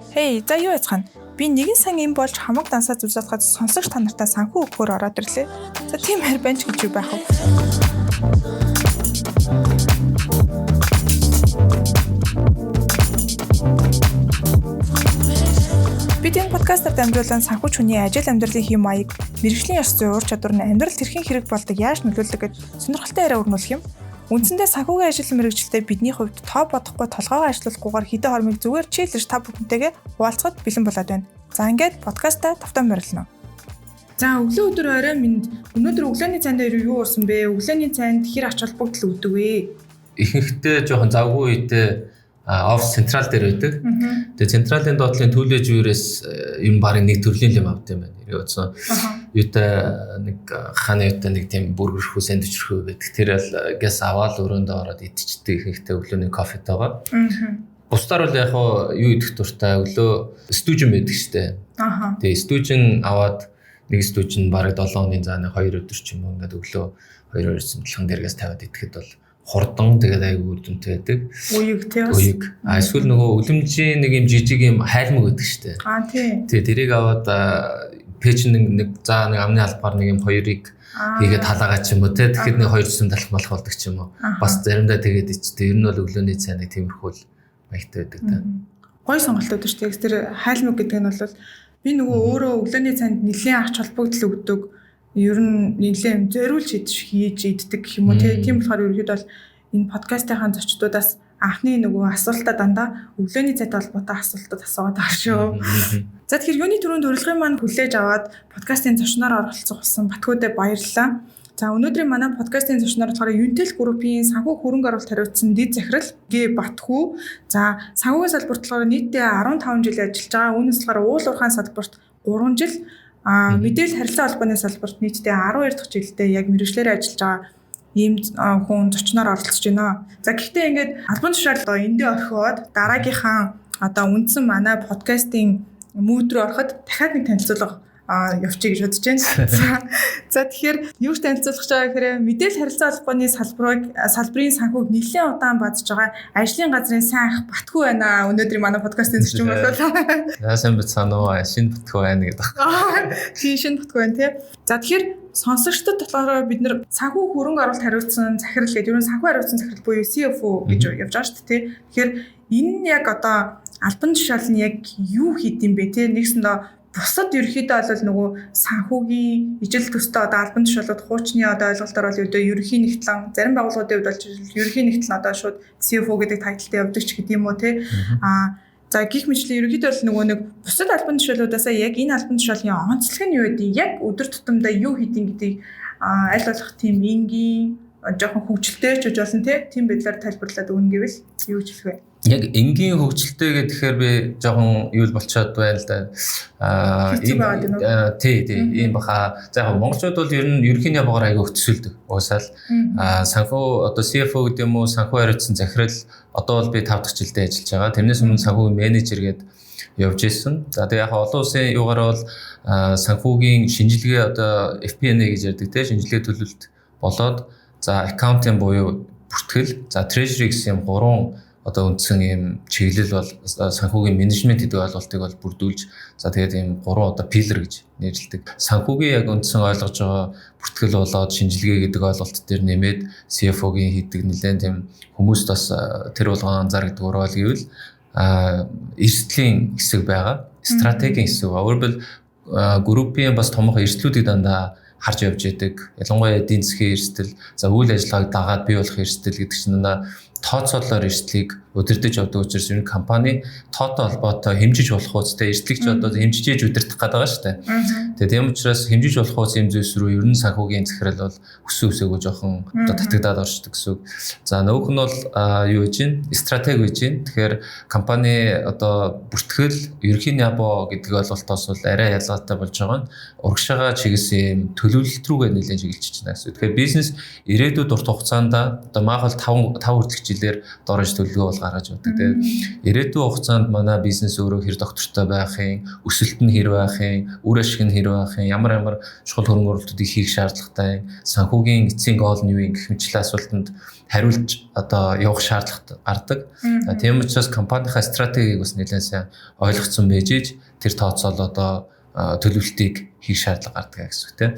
Хей, за юу яцхан? Би нэгэн сан юм болж хамаг дансаа зүсэлдэхэд сонсогч та нартай санхүү өгөхөөр ороод ирлээ. За тийм хайр байна ч гэж юу байх вэ? Бид энэ подкастаар дамжуулан санхүүч хүний ажил амьдралын хэм маяг, мэргэжлийн ёс зүйн ур чадвар нь амьдралд хэрхэн хэрэг болдог, яаж нөлөөлдөг гэж сонирхолтой яриа өрнүүлэх юм. Үндсэндээ санхүүгийн ажил мэргэжилтэд бидний хувьд тоо бодохгүй толгойгоо ажиллуулахгүйгээр хэдэн хормыг зүгээр чийлж та бүхэнтэйгээ хуваалцахад бэлэн болоод байна. За ингээд подкастаа тавтан морилно. За өглөө өдөр орой минь өнөөдөр өглөөний цайнд юу уурсан бэ? Өглөөний цайнд хэр ач холбогдол өгдөг вэ? Ихэнхдээ жоохон завгүй үедээ офис централ дээр байдаг. Тэгээ централын доотлын төлөөж үерээс юм барин нэг төрлийн юм авд юм байна. Ирээдсэн. Юутай нэг хааны юутай нэг тийм бүргэрхүү сэндвичрхүү байдаг. Тэр бол гэс аваад өрөөндөө ороод идчихдэг ихэнхдээ өглөөний кофетойгоо. Бусдаар бол яг юу идэх дуртай өглөө стужин байдаг штэ. Тэгээ стужин аваад нэг стужин бараг 7 хоногийн зааны 2 өдөр ч юм уу ингээд өглөө 2 өрсөлдөлхөн дээргээс тавиад идэхэд бол хурдан тэгээд айгүй үр дүнтэй байдаг. Уйг тий. Уйг. Эсвэл нөгөө үлэмжийн нэг юм жижиг юм хайлмаг гэдэг штэ. Тий. Тэгээ тэрийг аваад пэйж нэг за нэг амны албаар нэг юм хоёрыг хийгээд халаагаа ч юм уу тий. Тэгэхэд нэг хоёр зүсэм талах малах болдог ч юм уу. Бас заримдаа тэгээд ичтэй. Ер нь бол өглөөний цай нэг тиймэрхүү маягтай байдаг та. Гой сонголтууд шүү дээ. Тэр хайлмаг гэдэг нь бол би нөгөө өөрөө өглөөний цайнд нэлийн ач холбогдол өгдөг. Ер нь нэлээд зориулж хийж иддэг гэх юм уу тийм болохоор ерөөд бол энэ подкастынхаа зочдуудаас анхны нөгөө асуултаа дандаа өглөөний цайтай холбоотой асуултууд асуугаад байгаа шүү. За тэгэхээр юуны түрүүнд урилгын маань хүлээж аваад подкастын зочноор оролцох болсон Батгүйдээ баярлалаа. За өнөөдрийн манай подкастын зочноор болохоор Юнтэл группийн санхүү хөрөнгө оруулалт хариуцсан дэд захирал Г Батгүй. За санхүүгийн салбарт болохоор нийтдээ 15 жил ажиллаж байгаа. Үүнээс болохоор уул уурхайн салбарт 3 жил мэдээлэл харилцаа холбооны салбарт нийтдээ 12 дахь жилдээ яг мэргэжлэрээ ажиллаж байгаа ийм хүн зочноор оролцож байна. За гэхдээ ингээд албан тушаал эндээ орхиод дараагийнхаа одоо үндсэн манай подкастын мүүд рүү ороход дахиад нэг танилцуулга явчих гэж бодож байна. За тэгэхээр юу ч танилцуулах гэж байгаа гэхээр мэдээлэл харилцаа холбооны салбарын санхүүг нэлээд удаан бадж байгаа ажлын газрын сайн ах Батгүй байна. Өнөөдрийн манай подкастын зочин болоо. Яасан бит санаа шинэ Батгүй байна гэдэг. Тийм шинэ Батгүй байна тий. За тэгэхээр сонсогчдод болохоор бид нэр санхүү хөрөнгө оруулалт хариуцсан захирал гэдэг ер нь санхүү хариуцсан захирал буюу CFO гэж явж байгаа шүү дээ тий. Тэгэхээр энэ нь яг одоо албан тушаал нь яг юу хийдэм бэ тий. Нэгсэндээ бусад ерөнхийдөө бол нөгөө санхүүгийн ижил төстэй одоо албан тушаалууд хуучны одоо ойлголтоор бол одоо ерөнхий нэгтлэн зарим байгууллагуудын хувьд бол ерөнхий нэгтлэн одоо шууд CFO гэдэг тайлбартай явдаг ч гэдэм юм уу тий. За гих мэтлэн ерөнхийдөө бол нөгөө нэг бусад албан тушаалуудаасаа яг энэ албан тушаалын онцлог нь юу гэдэг яг өдөр тутамдаа юу хийдэг гэдгийг аль болох тийм энгийн жоохон хөгжилтэй ч гэж болно тийм байдлаар тайлбарлаад өгнө гэвэл юу ч хэлэх вэ? Яг энгийн хөгжилтэй гэхээр би жоохон юу л болчиход байна л да. Тий ийм баха. За яг монголчууд бол ер нь ерөнхийний боогоор аяга хөтсөлдөг. Уусаал санхүү одоо CFO гэдэг юм уу санхүү хариуцсан захирал одоо бол би 5 дахь жилдээ ажиллаж байгаа. Тэрнээс өмнө санхүүгийн менежер гээд явж ирсэн. За тэгээ яг олон улсын юугаар бол санхүүгийн шинжилгээ одоо FP&A гэж ярьдаг тийм шинжилгээ төлөвлөлт болоод за accounting буюу бүртгэл за treasury гэсэн юм 3 одоо үндсэн юм чиглэл бол санхүүгийн менежмент гэдэг ойлголтыг бол бүрдүүлж за тэгээд ийм 3 одоо пилэр гэж нэрлэдэг. Санхүүгийн яг үндсэн ойлгож байгаа бүртгэл болоод шинжилгээ гэдэг ойлголт дээр нэмээд CFO-гийн хийдэг нэлээд тийм хүмүүст бас тэр болгон анзаардаг өөрөө гэвэл эрсдлийн хэсэг байгаа. Стратегийн хэсэг. Өөрөөр группийн бас томхон эрсдлүүдийг дандаа харж явж яадаг. Ялангуяа эдийн засгийн эрсдэл, за үйл ажиллагааг дагаад бий болох эрсдэл гэдэг чинь тооцоолоор эрсдлийг удирдах явдаг учраас энэ компани тоотой холбоотой хэмжиж болох үстэй эрсдлийг ч одоо хэмжиж удирдах гэдэг байгаа шүү дээ. Тэгээд тийм учраас хэмжиж болох үс юм зүйлс рүү ер нь санхүүгийн захирал бол өсөөгөө жоохон одоо татагдаад оршдог гэсэн үг. За нөгөөх нь бол юу гэж байна? Стратеги гэж байна. Тэгэхээр компани одоо бүртгэл ерөнхийний або гэдэг ойлголтоос бол арай ялгаатай болж байгаа нь урагшаага чиглэсэн төлөвлөлт рүүгээ нэлээд чиглэж байна гэсэн. Тэгэхээр бизнес ирээдүйд урт хугацаанд одоо магаал 5 хүртэлх жилээр доорж төлөвлөгөө бол гаргаж байдаг. Тэгээд ирээдүйн хугацаанд манай бизнес өөрөө хэр доктортой байхын, өсөлт нь хэр байхын, үр ашиг нь хэр дээр байх юм, ямар чухал хөрөнгө оруулалтуудыг хийх шаардлагатай, санхүүгийн эцсийн гол нь юу юм гэх мэтлээ асуултанд хариулж одоо явах шаардлага гардаг. Тийм учраас компанийнхаа стратегийг бас нэлээд сайн ойлгоцсон байж иж тэр тооцоол одоо төлөвлөлтийг хийх шаардлага гардаг гэсэн үг тийм.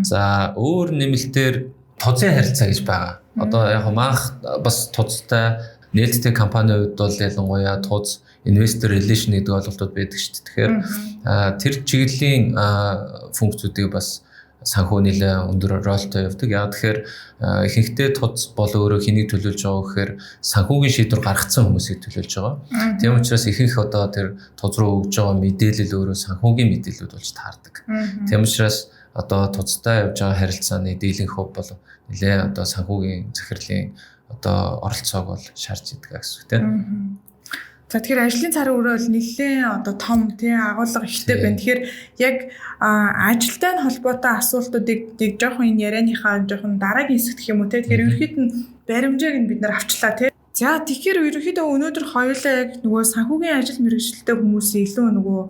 За өөр нэмэлтээр тузын харилцаа гэж байгаа. Одоо яг манх бас тузтай нээлттэй компанийн хувьд бол ялангуяа туз investor relation гэдэг ойлголтууд байдаг шүү дээ. Тэгэхээр тэр чиглэлийн функцүүдийг бас санхүү нэлээ өндөр ролтой явдаг. Яг тэгэхээр ихэнхдээ туз бол өөрөө хэнийг төлөөлж байгаа гэхээр санхүүгийн шийдвэр гаргацсан хүмүүсийг төлөөлж байгаа. Тийм учраас ихэнх одоо тэр туз руу өгж байгаа мэдээлэл өөрөө санхүүгийн мэдээлэлүүд болж таардаг. Тийм учраас одоо тузтай явж байгаа харилцааны дийлэнх хөв бол нэлээ одоо санхүүгийн захирлын одоо оролцоог бол шаарч идэг гэсэн үг тийм. За тэгэхээр ажлын цар өрөө бол нэлээд одоо том тий агуулга ихтэй байна. Тэгэхээр яг ажилтай холбоотой асуултуудыг нэг жоохон энэ ярианыхаа жоохон дараагийн хэсэгт гэх юм уу тий. Тэгэхээр ерөнхийд нь баримжааг нь бид нар авчлаа тий. За тэгэхээр ерөнхийдөө өнөөдөр хоёулаа яг нөгөө санхүүгийн ажил мэргэжилтэй хүмүүсийн илүү нөгөө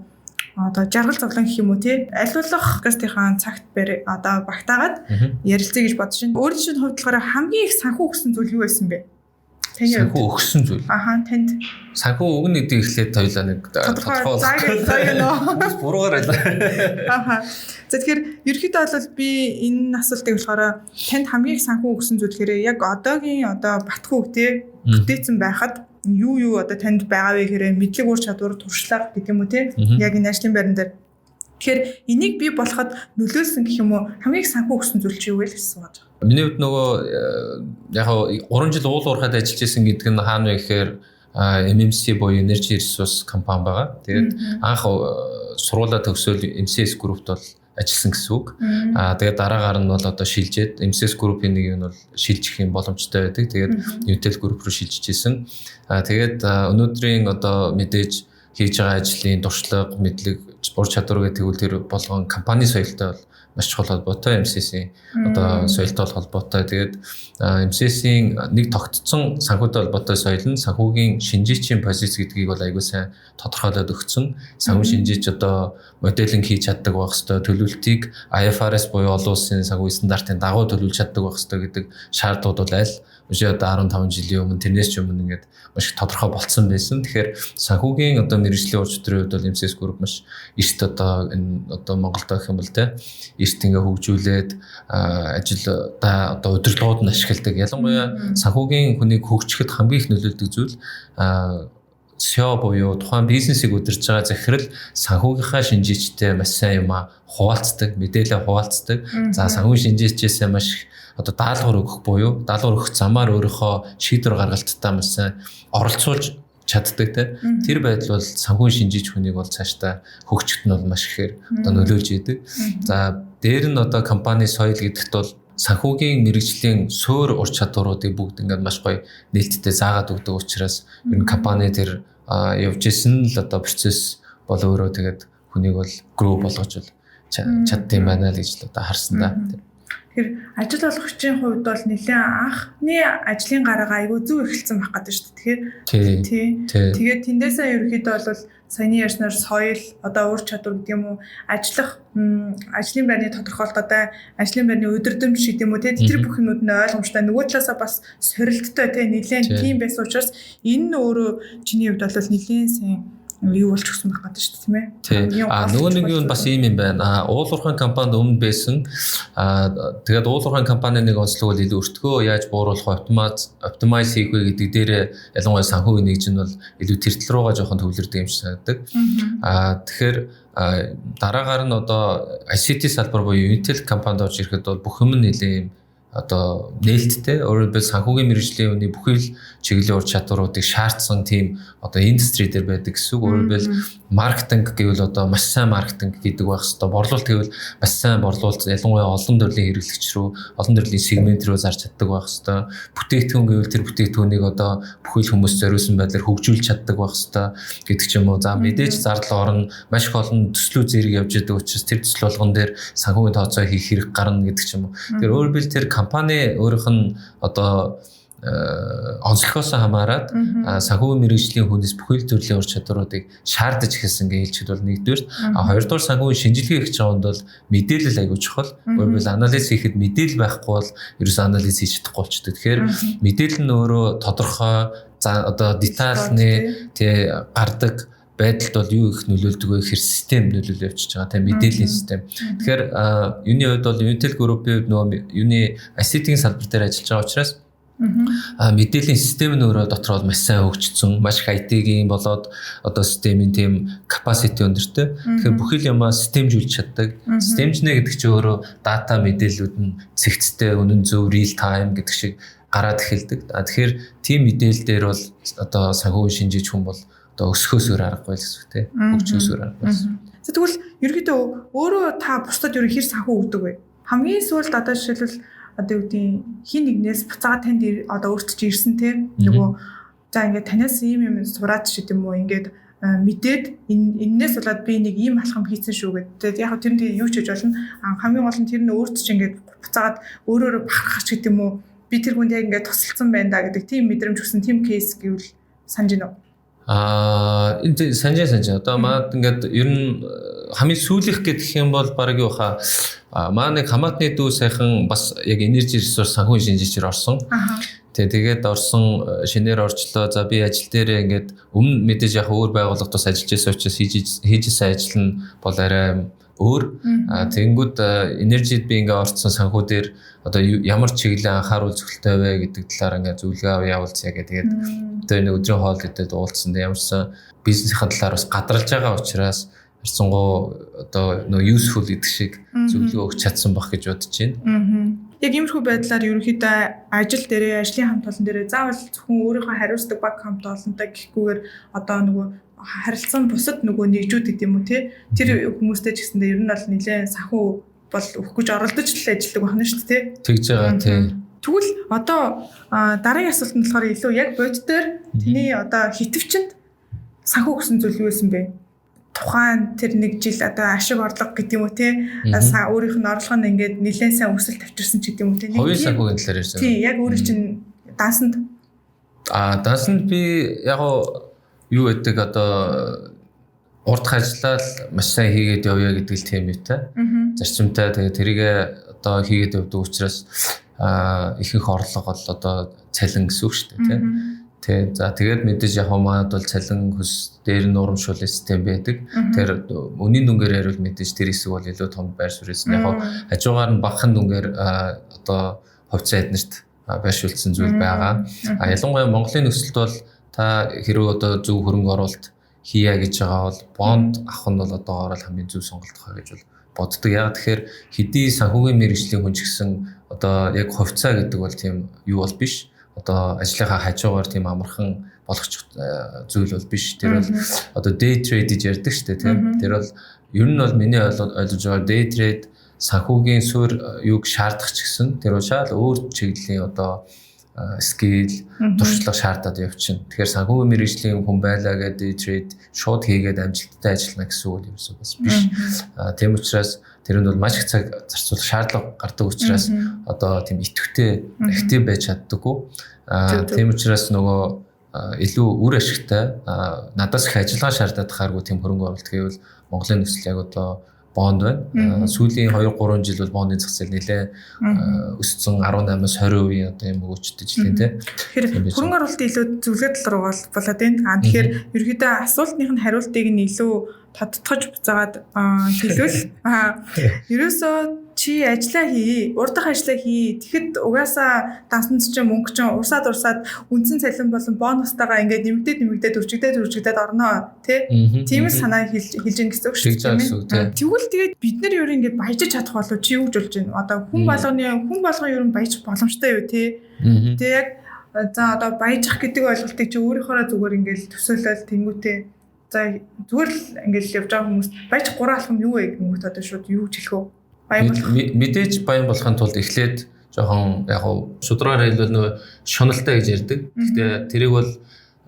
одоо жаргал зовлон гэх юм уу тий. Аль болох гастынхаа цагт одоо багтаагаад ярилцъя гэж бодож байна. Өөрийн чинь хувьд болохоор хамгийн их санхүү өгсөн зүйл юу байсан бэ? Санхүү өгсөн зүйл. Танд. Санхүү өгнө гэдэг ихлээр тойлоо нэг тодорхой. Буруугаар байлаа. За тэгэхээр ерөнхийдөө бол би энэ асуултыг болохоор танд хамгийн их санхүү өгсөн зүйл гэхээр яг одоогийн одоо Батхүү тий бүтээсэн байхад юу одоо танд байгаа вэ гэхээр мэдлэг ур чадвар туршлага гэдэг юм уу тий яг энэ ажлын байран дээр. Тэгэхээр энийг бий болоход нөлөөлсөн гэх юм уу хамгийн их санхүү өгсөн зүйл чи юу вэ гэсэн байна. Миний хувьд нөгөө яг 3 жил уул уурхад ажиллаж исэн гэдэг нь хаана вэ гэхээр MMC буюу Energy Resource компани байгаа. Тэгээд анх сургуулаа төгсөөл MCS Group-т бол ажилласан гэсэн үг. Тэгээд дараагаар нь бол одоо шилжээд MCS Group-ийн нэг нь бол шилжих юм боломжтой байдаг. Тэгээд Intel Group руу шилжиж исэн. Тэгээд өнөөдрийн одоо мэдээж хийж байгаа ажлын туршлага, мэдлэг, ур чадвар гэдэг үйл тэр болгон компани соёлтой бол маш чухал холбоотой MCS-ийн одоо соёлтой холбоотой. Тэгээд MCS-ийн нэг тогтцсон санхүүтэй холбоотой соёл нь санхүүгийн шинжээчийн позиц гэдгийг бол аягүй сайн тодорхойлоод өгсөн. Санхүү шинжээч одоо моделинг хийж чаддаг байх хэвээр, төлөвлөлтийг IFRS буюу олон улсын санхүүгийн стандартын дагуу төлөвлөж чаддаг байх хэвээр гэдэг шаардлагууд бол аль өшөө одоо 15 жилийн өмнө тэрнээс ч өмнө ингээд маш тодорхой болцсон байсан. Тэгэхээр санхүүгийн одоо мэргэжлийн ур чадрын хувьд бол MCS Group маш эрт одоо энэ одоо Монголд гэх юм бол тэ эрт ингээ хөгжүүлээд ажилда одоо удирдлагууд нь ашигладаг. Ялангуяа санхүүгийн хүнийг хөгжихэд хамгийн их нөлөөлдөг зүйл SEO буюу тухайн бизнесийг удирдах байгаа захирал санхүүгийнхаа шинжээчтэй маш сайн юм хуваалцдаг, мэдээлэл хуваалцдаг. За санхүүгийн шинжээчээс маш одоо даалгавар өгөх буюу даалгавар өгөх замаар өөрийнхөө шийдвэр гаргалттай маш сайн оролцуулж чаддаг те. Тэр байдал бол санхүүгийн шинжээч хүнийг бол цаашдаа хөгжөхөд нь бол маш ихээр одоо нөлөөлж идэг. За дээр нь одоо компани соёл гэдэгт бол санхүүгийн мэргэжлийн суур ур чадваруудыг бүгд ингээд маш гоё нээлттэй заагаад өгдөг учраас энэ компани тэр явж исэн л одоо процесс бол өөрөө тэгээд хүнийг бол grow болгож бол чаддсан байна л гэж л одоо харсан да. Тэгэхээр ажил олгогчийн хувьд бол нэлээд анхны ажлын гараа айгүй зөв эхэлсэн байх гэдэг шүү дээ. Тэгэхээр тэгээд тэндээсээ ерөөхдөө бол саяны ярьснаар соёл одоо ур чадвар гэдэг юм уу ажлын байрны тодорхойлолттой ажлын байрны өдөрдөмж гэдэг юм уу тэр бүх юмуд нь ойлгомжтой нөгөө талаасаа бас сорилттой нэлээд тийм байсан учраас энэ нь өөрөө чиний хувьд бол нэлээд сайн юу болж өгсөн байх гэдэг шүү дээ тийм ээ. Нөгөө нэг юу бас ийм юм байна. Уул уурхайн компанид өмнө байсан. Тэгээд уул уурхайн компани нэг онцлог бол илүү өртгөө яаж бууруулах, оптимайз хийх вэ гэдэг дээр ялангуяа санхүүгийн нэгж нь бол илүү тэртэл руугаа жоохон төвлөрдөг юм шиг санагддаг. Тэгэхээр дараагаар нь одоо ICT салбар буюу Intel компанид орж ирэхэд бол бүх юм нэлээд одоо нээлттэй өөрөөр хэлбэл санхүүгийн мэргэжлийн үний бүхэл чиглэлийн ур чадваруудыг шаардсан тийм одоо индастри дээр байдаг гэсэн үг. Өөрөөр хэлбэл маркетинг гэвэл одоо маш сайн маркетинг гэдэг байх хэвээр, борлуулалт гэвэл маш сайн борлуулалт ялангуяа олон төрлийн хэрэглэгч рүү, олон төрлийн сегмент рүү зарж чаддаг байх хэвээр. Бүтээгдэхүүн гэвэл тэр бүтээгдэхүүнийг одоо бүхэл хүмүүс зориулсан байдлаар хөгжүүлж чаддаг байх хэвээр гэдэг ч юм уу. За мэдээж зардал орно, маш их олон төслүүд зэрэг явж идэг учраас тэр төсөл болгон дээр санхүүгийн тооцоо хийх хэрэг гарна гэдэг ч юм уу. Тэгэхээр өөрөөр хэлбэл тэр компани өөрийнх нь одоо онцлогоос хамаарат санхүүгийн мэргэжлийн хүнээс бүхэл төрлийн ур чадваруудыг шаардаж эхэлсэн гэж хэлчихэд бол нэгдүгээр хоёрдугаар санхүүгийн шинжилгээ хийж байгаа хүнд бол мэдээлэл аягүй чухал. Өөрөөр анализ хийхэд мэдээлэл байхгүй бол ерөөс анализ хийж чадахгүй болчихдээ. Тэгэхээр мэдээлэл нь өөрөө тодорхой одоо детальны гардаг байдалд бол юу их нөлөөлдөг вэ гэхээр систем нөлөөлөө явчихж байгаа тийм мэдээллийн систем. Тэгэхээр юуны хувьд бол Unitel Group-ийн нөгөө юуны ICT-ийн салбар дээр ажиллаж байгаа учраас мэдээллийн систем нь өөрөө дотор бол маш сайн хөгжсөн, маш их IT-ийн болоод одоо системийн тийм capacity өндөртэй. Тэгэхээр бүхэл юмаа системжүүлж чаддаг. Системжнэ гэдэг чинь өөрөө дата мэдээллүүд нь цэгцтэй, үнэн зөв, real time гэдэг шиг гараад эхэлдэг. Тэгэхээр тийм мэдээлэл дээр бол одоо санхүүгийн шинжиж хүн бол одоо өсөхөөсөөр аргагүй л гэсэн үг тийм хөгжөөсөөр аргагүй. За тэгвэл ерөнхийдөө өөрөө та бусдад ер нь хэр санхүү өгдөг вэ? Хамгийн сүүлд одоо жишээлбэл одоо юу гэдэг хин нэгнээс буцаад танд одоо өөртөө ч ирсэн тийм нөгөө за ингээд танаас ийм юм сураад ч гэдэм үү ингээд мэдээд энээс болоод би нэг ийм алхам хийсэн шүү гэдэг. Тэгээд яг тэр нь юу ч хийж болно. Хамгийн гол нь тэр нь өөртөө ч ингээд буцаад өөрөөрөө бахархах ч гэдэм үү би тэр хүнд яг ингээд тусалсан байна да гэдэг тийм мэдрэмж өгсөн тийм кейс гэвэл санаж байна уу? Энэ санаж одоо маад ингээд ер нь хамгийн сүүлийнх гэх юм бол баг юу хаа маа нэг хамаатны дүү сайхан бас яг энержи ресурс санхүүгийн шинжичээр орсон. Тэгээд орсон шинээр орчлоо. За би ажил дээрээ ингээд өмнө мэдээж яг өөр байгууллагад бас ажиллаж байсан учраас хийжсэн ажил нь бол арай өөр. Тэнгүүд энержид би ингээд орцсон санхүү дээр одоо ямар чиглэлийн анхаарал зөвлөлттэй вэ гэдэг талаар ингээд зөвлөгөө явуулцгаа гэдэг. Одоо нэг өдрийн хоол идээд уулзсан. Ямарсан бизнесийн талаар бас гадралж байгаа учраас харцсангуу одоо нөө useful гэдэг шиг зөвлөгөө өгч чадсан баг гэж бодож байна. Яг иймэрхүү байдлаар ерөнхийдөө ажил дээрээ, ажлын хамт олон дээрээ заавал зөвхөн өөрийнхөө хариуцдаг баг хамт олонтой гэхгүйгээр одоо нөгөө харилцсан бусад нөгөө нэгжүүд гэдэг юм уу тэр хүмүүстэй ч гэсэндээ ер нь бол нэлээд санхүү бол өгөх гэж оролдож л ажилладаг байна шүү дээ тэгж байгаа тийм. Тэгвэл одоо дараагийн асуулт нь болохоор илүү яг бодит дээр таны одоо хитвчэнд санхүү өгсөн зүйл юу байсан бэ? Тухайн тэр нэг жил одоо ашиг орлого гэдэг юм уу өөрийнх нь орлого нь ингээд нэлээд сайн өсөлт авчирсан ч гэдэг юм уу Хувийн санхүүгийн талаар ярьсан. Тийм яг өөрийн чинь дансанд дансанд би яг юу гэдэг одоо урдх ажиллаад маш сайн хийгээд явъя гэдэг л тийм үүтэй. Зарчимтай тэгээд тэрийгээ одоо хийгээд явдаг учраас ихэнх орлого бол одоо цалин гэсэн үг шүү дээ тийм. За тэгээд мэдээж яг манад бол цалин хөс дээр нь урамшуулсан систем байдаг. Тэр үнийн дүнгээр хариул мэдээж тэр хэсэг бол илүү том байр суурьсан. Яг хажуугаар нь багахан дүнгээр одоо хувьцаа эднэрт байршуулсан зүйл байгаа. Ялангуяа Монголын нөхцөлд бол та хэрэг одоо зөв хөрөнгө оруулалт хийя гэж байгаа бол бонд авах нь бол одоогоор л хамгийн зөв сонголт хаа гэж бол боддог. Яг тэгэхээр хэдий санхүүгийн мэргэжлийн хүн ч гэсэн одоо яг хувьцаа гэдэг бол тийм юу бол биш. Одоо ажлынхаа хажуугаар тийм амархан болгочих зүйл бол биш. Тэр бол одоо day trade гэж ярьдаг шүү дээ тийм. Тэр бол ер нь бол миний ойлгож байгаа day trade санхүүгийн суурь юуг шаардах ч гэсэн тэр ушаал өөр чиглэлийн одоо скил туршлага шаардаад явчихна. Тэгэхээр санхүүгийн мэргэжлийн хүн байлаа гэдэг day trade шууд хийгээд амжилттай ажиллана гэсэн үг юм бас биш. Тийм учраас тэр нь бол маш их цаг зарцуулах шаардлага гардаг учраас одоо тийм идэвхтэй актив байж чаддаггүй. Тийм учраас нөгөө илүү үр ашигтай надаас их ажиллагаа шаардаад хааргүй тийм хөрөнгө оруулалт гэвэл Монголын нөхцөл яг одоо бонд байна. Сүүлийн 2-3 жил бол бонды зах зээл нэлээ өссөн 18-аас 20% одоо юм өгчдөж лээ тийм. Тэгэхээр хөрөнгө оруулалтын илүү зөвлөгөө тал руу болоод байна. Тэгэхээр ерөөдөө асуултных нь хариултыг нь илүү тодтогч буцаагаад хэлвэл ерөөсөө чи ажиллаа хий, урдах ажиллаа хий. Тэгэхэд угаасаа дансанд чинь мөнгө чинь урсаад үндсэн цалин болон бонустайгаа ингээд нэмэгдээд үржигдээд орноо тийм л санаа хэлж ин гэсэн үг шүү дээ. Тэгвэл тэгээд бид нар юу ингээд баяжиж чадах болов чи юу гэж болж байна? Одоо хүн болгон юу баяж боломжтой юу те? Тэгээ яг за одоо баяжих гэдэг ойлголтыг чи өөрийнхөө зүгээр ингээд төсөөлөл тэнгүүтээ за зүгээр л ингээд явж байгаа хүмүүс баяж 3 алхам юу вэ гэмгүүт одоо шууд юу ч хэлэх үү? Мэдээж баян болохын тулд эхлээд жоохон яг шудраар хэлбэл нөө шуналтай гэж ярьдаг. Гэхдээ тэрийг бол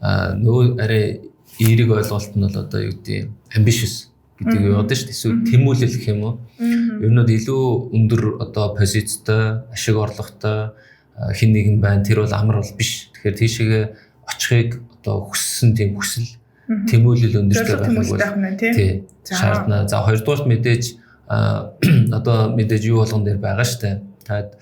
нөө арай эерэг ойлголт нь бол одоо юу гэдэг ambitious гэдэг юу одоо шүү дээ. Эсвэл тэмүүлэл гэх юм уу? Ер нь илүү өндөр одоо позицтой, ашиг орлоготой хин нэгэн байна. Тэр бол амар бол биш. Тэгэхээр тийшээгээ очихыг одоо хүссэн тийм хүсэл тэмүүлэл өндөртэй байх нь бол тий шаардна. За хоёрдугаар мэдээж одоо мэдээж юу болгон дээр байгаа штэ. Таад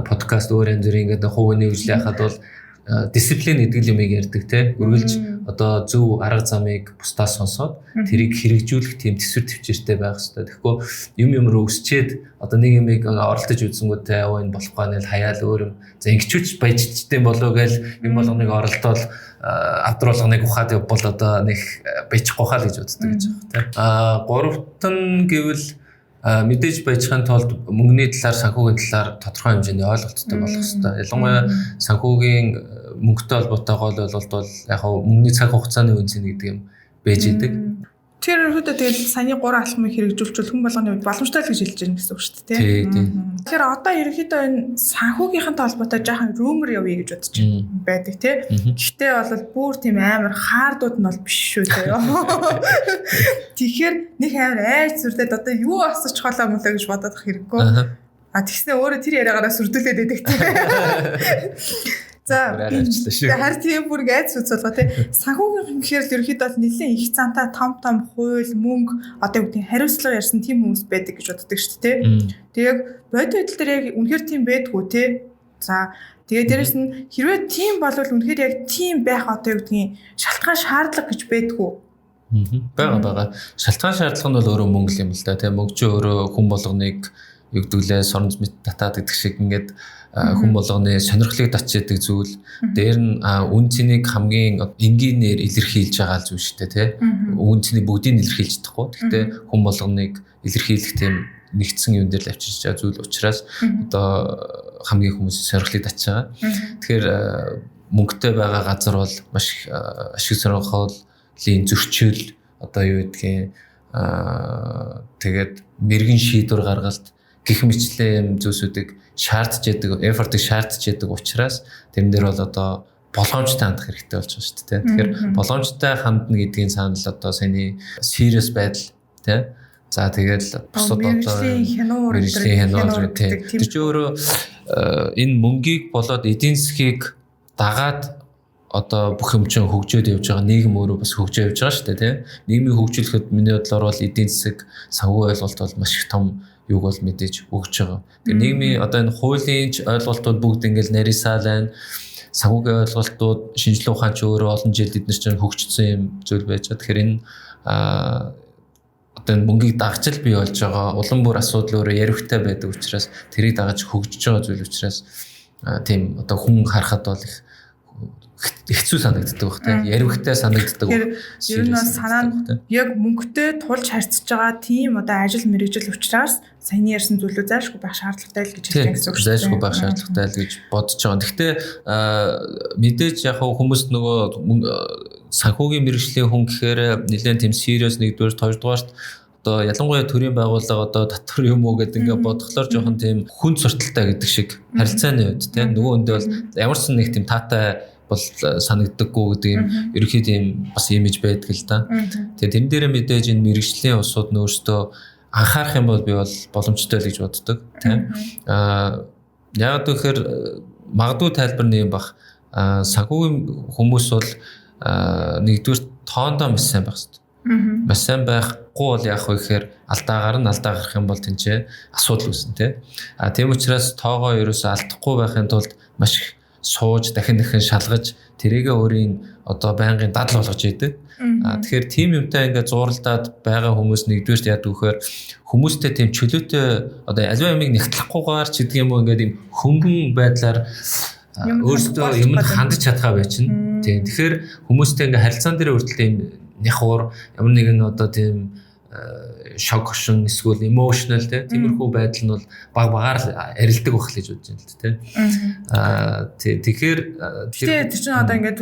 подкаст өөр янз бүрийн ингээд хувийн хөгжил яхад бол дисциплин гэдэг юмыг ярьдаг те. Үргэлж одоо зөв арга замыг бусдаас сонсоод тэрийг хэрэгжүүлэх тийм төсвөр төвчээртэй байх хэрэгтэй. Тэгэхгүй юм руу өсчээд одоо нэг юмыг оролдож үзсэнгүүт те энэ болохгүй нэл хаяал өөр юм. За ингэчүүч баяжчтэй болоо гээл юм болгоныг оролдоод авдруулганыг ухаад бол одоо нэг баячихгүй хаа л гэж боддог гэж байна те. Гуравт нь гэвэл мэдээж баяжхын тулд мөнгөний талаар санхүүгийн талаар тодорхой хэмжээний ойлголттой болох хэрэгтэй. Ялангуяа санхүүгийн мөнгөтэй холбоотой гол ойлголт бол яг хав мөнгөний цаг хугацааны үнцэн гэдэг юм байж идэг. Тэр өөрөдөө тэгэл саяны 3 алхмыг хэрэгжүүлчихвэл хүн болгоны үед боломжтой л гэж хэлж байна гэсэн үг шүү дээ. Тийм. Тэгэхээр одоо ерөнхийдөө энэ санхүүгийнхэнтэй холбоотой жоохон rumor явъя гэж бодож байдаг тий. Гэхдээ бол бүр тийм амар хаардууд нь бол биш шүү дээ. Тэгэхээр нэг амар айц сүрдээд одоо юу асууж хоолоо мөлөө гэж бодоод хэрэггүй. Тэгснэ өөрөө тэр яриагаараа сүрдүүлээд байдаг тий. За харин тийм бүр айц үзүүлбэ тий. Санхүүгийн гэхээр ерөнхийдөө нэлийн их цаантай том хууль мөнгө одоо юу гэдэг хариуцлага ярьсан тийм хүмүүс байдаг гэж боддог шүү дээ тий. Тэгээд бодит байдал дээр яг үнэхээр тийм байдгүй тий. За тэгээд дээрэс нь хэрвээ тийм болвол үнэхээр яг тийм байх одоо юу гэдгийг шалтгаан шаардлага гэж байдгүй. Бага. Шалтгаан шаардлага нь бол өөрөө мөнгө юм л да тий. Мөнгө чи өөрөө хүн болгоныг юу гэдгэлээ соронз мэт татаад гэдэг шиг ингээд хүн болгоны сонирхлыг татчихдаг зүйл. Дээр нь үн цэнийг хамгийн энгийнээр илэрхийлж байгаа зүйл шүү дээ тий. Үн цэнийг бүгдийг илэрхийлж чадахгүй. Гэхдээ хүн болгоныг илэрхийлэх тийм нэгдсэн юм дээр л авчирч байгаа зүйл учраас одоо хамгийн хүмүүс сонирхлыг татж байгаа. Тэгэхээр мөнгөтэй байгаа газар бол маш их ашиг сонирхлын зөрчил одоо юу гэдгийг тэгээд мэрэгэн шийдвэр гаргалт гэх мэтлэн зүйлсүүдийг шаардж яадаг, effort-ыг шаардж яадаг учраас тэрэн дээр бол одоо болгоомжтой хандах хэрэгтэй болж байгаа шүү дээ. Тэгэхээр болгоомжтой хандна гэдгийн санал одоо саяны serious байдал тий. За тэгээд бусад одоо мэргэжлийн хянуур тий. Тэр чинь өөрөө энэ мөнгийг болоод эдийн засгийг дагаад одоо бүх юм чинь хөгжөөд явж байгаа нийгэм өөрөө бас хөгжөө явж байгаа шүү дээ тий. Нийгмийг хөгжүүлэхэд миний бодлоор бол эдийн засаг санхүү ойлголт бол маш их том юуг бол мэдээж өгч байгаа. Тэгээ нийгмийн одоо энэ хуулийн ойлголтууд бүгд ингээл нарийсаал байна. Санхүүгийн ойлголтууд шинжилгээ ухаан ч өөрөө олон жил эдгээр чинь хөгжсөн юм зүйл байж байгаа. Тэгэхээр энэ одоо энэ мөнгийг дагчил бий болж байгаа улам бүр асуудал өөрөө яригтай байдаг учраас тэрийг дагаж хөгжиж байгаа зүйл учраас тийм одоо хүн харахад бол их хэцүү санагддаг байх тийм яригтай санагддаг. Ер нь бол санаа нь яг мөнгөтэй тулж харьцаж байгаа тийм одоо ажил мэргэжил учраас саяны ярьсан зүйлөө зайлшгүй байх шаардлагатай л гэж хэлж байгаа гэсэн үг шүү дээ. Зайлшгүй байх шаардлагатай л гэж бодож байгаа. Гэхдээ мэдээж яг хүмүүс нөгөө санхүүгийн мэргэжлийн хүн гэхээр нэлээд тийм serious нэгдүгээр хоёрдугаарт одоо ялангуяа төрийн байгууллага одоо татвар юм уу гэдэг ингээд бодглохлоор жоохон тийм хүн сурталтай гэдэг шиг харилцааны үед тийм нөгөө өндөө бол ямар ч нэг тийм таатай бол санагддаггүй гэдэг юм ерөнхий тийм бас имиж байдаг л да. Тэгээ тэрэн дээрээ мэдээж энэ мэргэжлийн усууд нь өөрсдөө анхаарах юм бол би бол боломжтой л гэж боддог тийм. Яг тэгэхээр магадгүй тайлбар нь юм бах санхүүгийн хүмүүс бол нэгдүгээр тоондоо маш сайн байх хэрэгтэй. Маш сайн байхгүй бол яах вэ гэхээр алдаа гарах юм бол тэнцээ асуудал үүснэ тийм учраас тоогоо ерөөсөө алдахгүй байхын тулд маш их сууж дахин шалгаж тэрийгээ өөрийн одоо байнгын дадал болгож идэг. Тэгэхээр тийм юмтай ингээд зууралдаад байгаа хүмүүс нэгдүгээр яадаг вэхээр хүмүүстэй тийм чөлөөтэй одоо аливаа юмыг нэгтлэхгүйгээр ч гэдэг юм уу ингээд юм хөнгөн байдлаар өөрсдөө юмд хандж чадхаа байчин. Тийм. Тэгэхээр хүмүүстэй ингээд харилцаан дээр хүртэл тийм няхуур ямар нэгэн одоо тийм шок шин эсвэл emotional тиймэрхүү байдал нь бол багаар л арилдаг байх л гэж бодож байна л дээ. Тэгэхээр тэр чинь одоо ингээд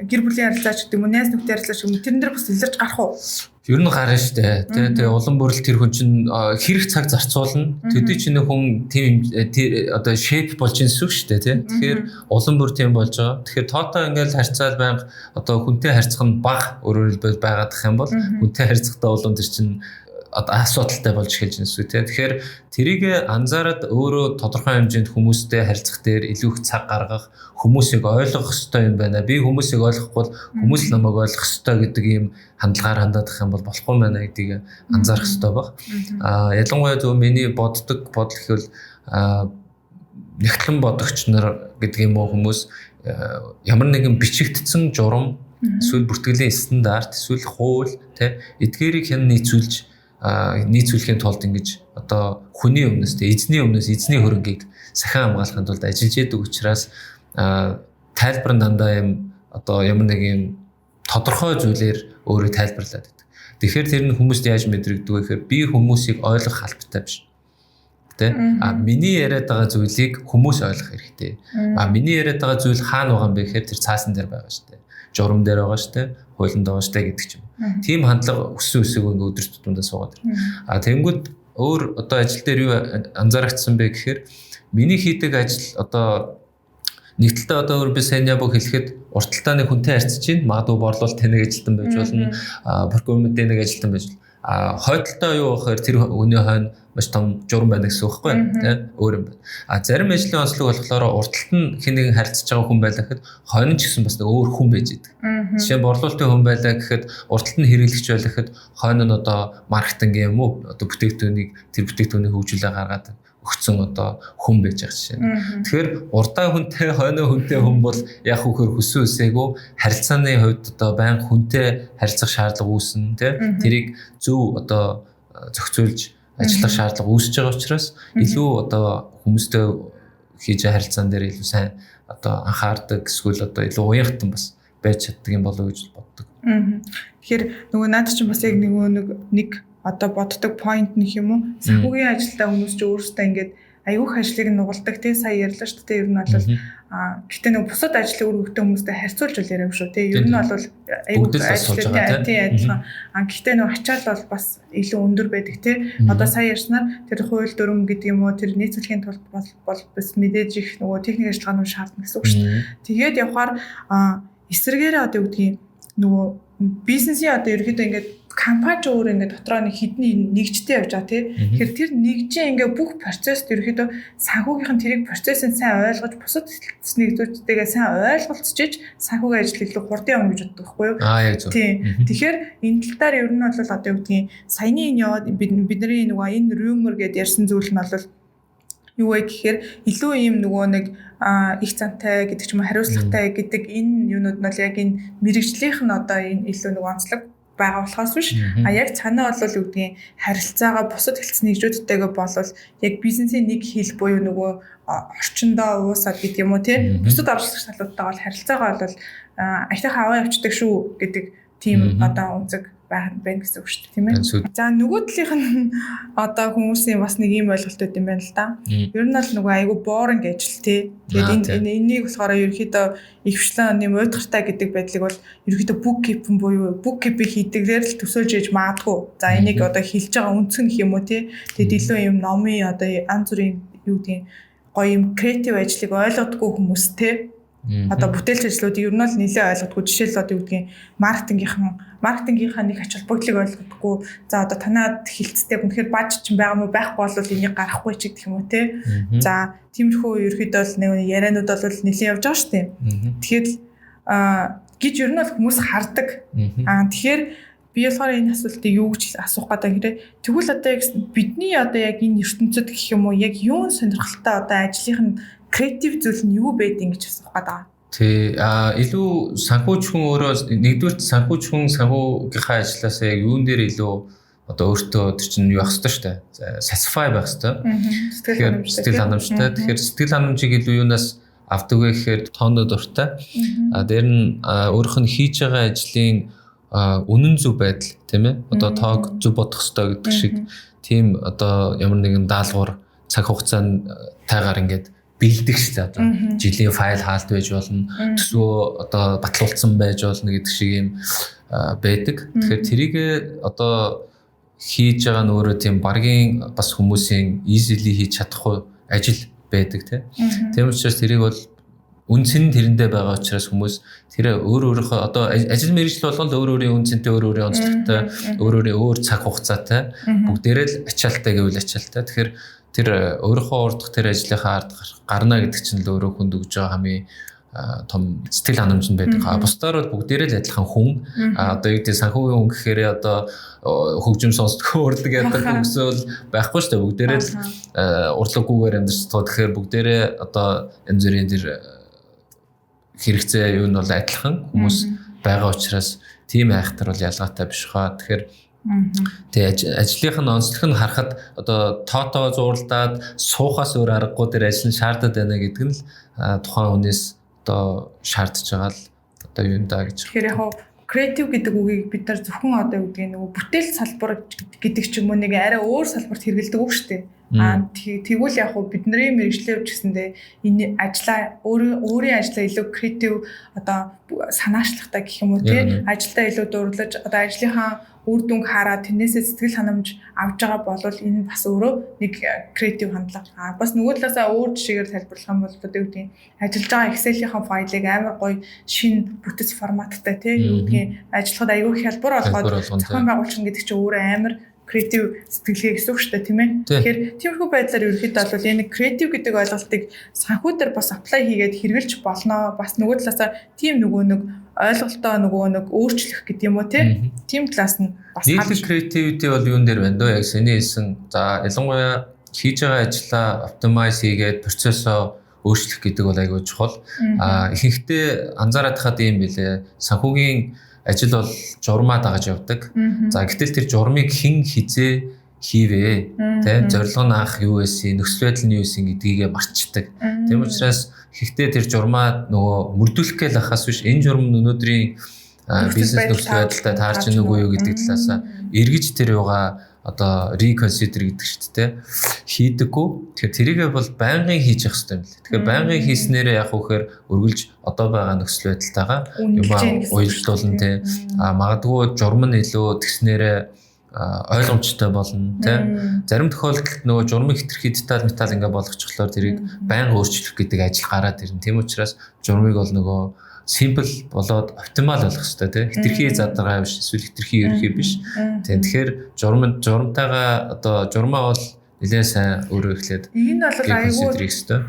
гэр бүлийн харилцаач гэдэг юм уу, найз нөхдөд харилцаач юм тэрэн дээр бас илэрч гарах уу? Ер нь гарна шүү дээ. Тэгээ улам бүрэл тэр хүн чинь хэрэг цаг зарцуулна. Төдий чинь хүн тийм одоо shape болж ирсэн шүү дээ, тий. Тэгэхээр улам бүр тийм болж байгаа. Тэгэхээр тоотоо ингээл харьцаал байнга одоо хүнтэй харьцах нь бага өөрөөр хэлбэл байгаадах юм бол хүнтэй харьцахдаа улам тэр чинь асуудалтай болж эхэлж байна шүү те. Тэгэхээр тэрийг анзаараад өөрөө тодорхой хэмжээнд хүмүүстэй харилцах дээр илүү их цаг гаргах, хүмүүсийг ойлгох хэрэгтэй юм байна. Би хүмүүсийг ойлгохгүй хүмүүс л намайг ойлгох хэрэгтэй гэдэг ийм хандлагаар хандах юм бол болохгүй байна гэдгийг анзаарах хэрэгтэй баг. Ялангуяа зөв миний боддог бодол гэвэл нэгтлэн бодогч нар гэдэг юм уу хүмүүс ямар нэгэн бичигдсэн журам эсвэл бүртгэлийн стандарт эсвэл хууль те эдгээрийг хэн нийцүүлэхийн тулд ингэж одоо хүний өмнөөс те эзний эзний хөрөнгийг сахин хамгаалахын тулд ажиллаж яадаг учраас тайлбар нь дандаа юм одоо ямар нэг юм тодорхой зүйлээр өөрийг тайлбарлаад байдаг. Тэгэхээр тэр нь хүмүүст яаж мэдрэгдэг вэ гэхээр би хүмүүсийг ойлгох албатай биш. Тэ миний яриад байгаа зүйлийг хүмүүс ойлгох хэрэгтэй. Миний яриад байгаа зүйл хаана байгаа юм бэ гэхээр тэр цаасан дээр байгаа шүү дээ. Журам дээр байгаа шүү дээ. Хуулинд байгаа шүү дээ гэдэг ч юм. Тийм хандлага өссөн үсэг ингээ өдөр тутмдаа суугаад байна. Тэнгүүд өөр одоо ажил дээр юу анзаарчихсан бэ гэхээр миний хийдэг ажил одоо нэгдэлтэй одоо өөр би сайн яг хэлэхэд урталтаа нэг хүнтэй харьцаж чинь магадгүй борлуулалт нэг ажилтан байж болно. Procurement-ийн нэг ажилтан байж болно. Хойдолтой юу гэхээр тэр хүний хойно маш том журам байна гэсэн үг байхгүй тий өөр юм байна. Зарим ажлын онцлог болохоор урталт нь хэн нэгэн харилцаж байгаа хүн байлаа гэхэд хойно ч гэсэн бас нэг өөр хүн байж идэг. Жишээ нь борлуулалтын хүн байлаа гэхэд урталт нь хэрэглэгч байлаа гэхэд хойно нь одоо маркетинг юм уу одоо тэр бүтээгдэхүүнийг хөгжүүлээ гаргаад өгцөн одоо хүн байж байгаа жишээ. Тэгэхээр урдаа хүнтэй хойно хүнтэй хүн бол яг хөөр хүссэн үсээгөө харилцааны хувьд одоо байнга хүнтэй харилцах шаардлага үүснэ тий тэрийг зөв одоо зохицуулж ажиллах шаардлага үүсэж байгаа учраас илүү одоо хүмүүстэй хийж харилцаан дээр илүү сайн одоо анхаардаг эсвэл одоо илүү уянгатан бас байж чаддаг юм болов уу гэж боддог. Тэгэхээр нөгөө наад чинь бас яг нэг одоо боддог point нөх юм уу? Санхүүгийн ажилтаа хүмүүс ч өөрсдөө ингээд аюух ажлыг нугалдаг тий сая ярьлаа шүү дээ. Ер нь бол гэтээ нөгөө бусад ажлыг өргөдөө хүмүүстэй харьцуулж бол яриаг шүү тий. Ер нь бол аюух ажлтай тий адилхан. Гэтээ нөгөө ачаал бол бас илүү өндөр байдаг тий. Одоо сая ярьснаар тэр хууль дүрм гэдэг юм уу тэр нийцүүлэхийн тулд бол бас мэдээж их нөгөө техник ажиллагааны шаардна гэсэн үг шүү дээ. Тэгээд явхаар эсрэгээрээ одоо юу гэдгийг нөгөө бизнесийн одоо ерөөдөө ингээд компани ч өөр ингээд дотроо нэг хідний нэгжтэй явж байгаа тий. Тэгэхээр тэр нэгжийн ингээд бүх процесс ерөөдөө санхүүгийнх нь тэрийг процессыг сайн ойлгож бусад нэгдүүчтэйгээ сайн ойлголцож санхүүгийн ажил илүү хурдан явна гэж боддог байхгүй юу? Яг зөв. Тийм. Тэгэхээр энэ тал дээр ер нь бол одоо юу гэдгийг саяны энэ яваад бидний нөгөө энэ rumor гэдээ ярьсан зүйл нь бол юу вэ гэхээр илүү ийм нөгөө нэг их зантай гэдэг ч юм уу хариуцлагатай гэдэг энэ юунууд нь яг энэ мэрэгжлийнх нь одоо энэ илүү нөгөө онцлог байгаа болохоос биш яг цаанаа бол юу гэдгийг харилцаагаа бусад хэлтс нэгжүүдтэйгээ болвол яг бизнесийн нэг хил буюу нөгөө орчиндоо уусаад гэдэг юм уу тий бусад орчлагч талуудтайгаа бол харилцаагаа бол айтайхан аваа явцдаг шүү гэдэг тийм одоо үнцэг байна гэсэн үг шүү дээ тийм ээ. За нөгөө талынх нь одоо хүмүүсийн бас нэг ийм ойлголт өгд юм байна л да. Ер нь бол нөгөө айгүй boring ажил тий. Тэгээд энийг болохоор ерөөхдөө ихвчлэн нэм уйдгартай гэдэг байдлыг бол ерөөхдөө bookkeeping буюу bookkeeping хийдгээр л төсөөлж яж маадгүй. За энийг одоо хэлж байгаа үнцэн гэх юм уу тий. Тэгээд илүү юм номын одоо янз бүрийн юу гэдэг гоё юм креатив ажлыг ойлгодгүй хүмүүс тий. Одоо бүтээлч ажлуудыг ер нь л нэлээд ойлгодгүй. Жишээлбэл одоо юу гэдгийг маркетингийнхаа нэг ач холбогдлыг ойлгодоггүй. За одоо танаад хилцтэй үнэхээр баж чинь байгаа мó байхгүй бол энийг гарахгүй ч гэх юм уу те. За тиймэрхүү ерөөхдөө л нэг яриануд бол нэлээд явж байгаа шүү дээ. Тэгэхээр гэж ер нь бол хүмүүс хардаг. Тэгэхээр би болохоор энэ асуултыг юу гэж асуух гэдэг хэрэг тэгвэл одоо яг бидний одоо яг энэ ертөнцид гэх юм уу яг юун сонирхолтой одоо ажлынх нь креатив зүйл нь юу байдгийг гэж асуух гэдэг. Тий илүү санхүүжхүн өөрөө нэгдүгээр санхүүжхүн санхүүгийнхаа ажилласаа яг юун дээр илүү одоо өөртөө тэр чинь юу ах хэвээр шүү дээ. Satisfy байх хэвээр. Сэтгэл ханамжтай. Тэгэхээр сэтгэл ханамжийг илүү юунаас авдаг вэ гэхээр тооны дуртай. Дээр нь өөрийнх нь хийж байгаа ажлын үнэн зөв байдал тийм ээ. Одоо тоог зөв бодох хэрэгтэй гэдэг шиг тийм одоо ямар нэгэн даалгавар цаг хугацаанд тайгаар ингээд бэлдэх шүү дээ. Одоо жилийн файл хаалт байж болно. Төсвөө одоо батлуулсан байж болно гэдэг шиг юм байдаг. Тэгэхээр тэрийг одоо хийж байгаа нь өөрөө тийм баргийн бас хүмүүсийн easily хийж чадахгүй ажил байдаг тийм. Тийм учраас тэрийг бол үнцэн тэрэндээ байгаа учраас хүмүүс тэр өөрийнхөө одоо ажил мэргэжил болгоно өөр өөрийн үнцэнтэй өөр өөрийн онцлогтой өөр өөрийн өөр цаг хугацаатай бүгдээрээ л ачаалттай гэвэл ачаалттай. Тэгэхээр тэр өөрийнхөө урдах тэр ажлынхаа ард гарна гэдэг чинь л өөрөө хүнд өгж байгаа хамгийн том сэтгэл ханамж нь байдаг. Бусдаар бол бүгдээрээ л адилхан хүн. Одоо юу гэдэг санхүүгийн хүн гэхээр одоо хөгжим сонсдгоо урлаг ядаг хүмүүсэл байхгүй шүү дээ. Бүгдээрээ л урлаггүйгээр амьдарч байгаа. Тэгэхээр бүгдээрээ одоо янз бүрийн тэр хэрэгцээ юу нь бол адилхан хүмүүс байгаа учраас тийм айхтар бол ялгаатай биш хаа. Тэгэхээр тэгээ ажлынх нь онцлог нь харахад одоо тоотоо зууралдаад суухаас өөр аргагүй дээр ажил нь шаардаад байна гэдэг нь л тухайн хүнээс одоо шаардж байгаа л одоо юу нэ гэж. Тэгэхээр яг креатив гэдэг үгийг бид нар зөвхөн одоо юу гэдэг нөгөө бүтээл салбар гэдэг ч юм уу нэг арай өөр салбарт хэрэгэлдэг үг шүү дээ. Тэгвэл яг бидний мэргэжлэр ч гэсэндээ энэ ажлаа өөрийн ажлаа илүү креатив одоо санаачлагтай гэх юм уу тий ажилдаа илүү дуурлаж одоо ажлынхаа үр дүнг хараад тэрнээсээ сэтгэл ханамж авж байгаа бол энэ бас өөрөө нэг креатив хандлага. Бас нөгөө талаасаа өөр жишээгээр тайлбарлах юм бол одоо юу гэдэг ажиллаж байгаа Excel-ийн файлыг амар гоё шинэ бүтэц форматтай тий юу гэдгийг ажиллахад аюул хялбар болгоод зохион байгуулчихна гэдэг чинь өөрөө амар креатив сэтгэлгээ гэсэн үг шүү дээ тийм ээ. Тэгэхээр тиймэрхүү байдлаар ерөнхийдөө бол энэ креатив гэдэг ойлголтыг санхүү дээр бас аплай хийгээд хэрэгжилж болно. Бас нөгөө талаасаа тийм нөгөө нэг ойлголтоо нөгөө нэг өөрчлөх гэдэг юм уу тийм талаас нь бас нийтлэг креативити бол юун дээр байна дөө яг сэний хэлсэн. За ялангуяа хийж байгаа ажлаа оптимайз хийгээд процессоо өөрчлөх гэдэг бол айгүй чухал. Ихэнхдээ анзаараад хаад юм билээ. Санхүүгийн ажил бол журмаа дагаж явдаг. За гэтэл тэр журмыг хэн хизээ хийвэ тэ зорилго нь анх юу байсан, нөхцөл байдал нь юу байсан гэдгийг марцдаг. Тийм учраас ихэнхдээ тэр журмаа нөгөө мөрдүүлэх гээл ахаас биш энэ журам нь өнөөдрийн бизнес нөхцөл байдалтай таарч ийн үгүй юу гэдэг талаас эргэж тэр юугаа одоо reconsider гэдэг шүү дээ хийдэггүй. Тэгэхээр тэрийгээ бол байнгын хийж явах хэрэгтэй юм лээ. Тэгэхээр байнгын хийснээрээ яг үхээр өргөлж одоо байгаа нөхцөл байдалтайгаа юм уялдуулна тий. Магадгүй журам нь илүү тэгснээрээ ойлгомжтой болно тий. Зарим тохиолдолд нөгөө журмыг хэтэрхий деталь металл ингээ болгочихлоор тэрийг байнга өөрчлөх гэдэг ажил гараад ирнэ. Тийм учраас журмыг бол нөгөө simple болоод оптимал болох хэрэгтэй тий. Хэтэрхий задаргаа биш эсвэл хэтэрхий ерхий биш. Тэгэхээр журамтайгаа одоо журмаа бол нэлээд сайн өөрөө эхлээд энэ бол аюул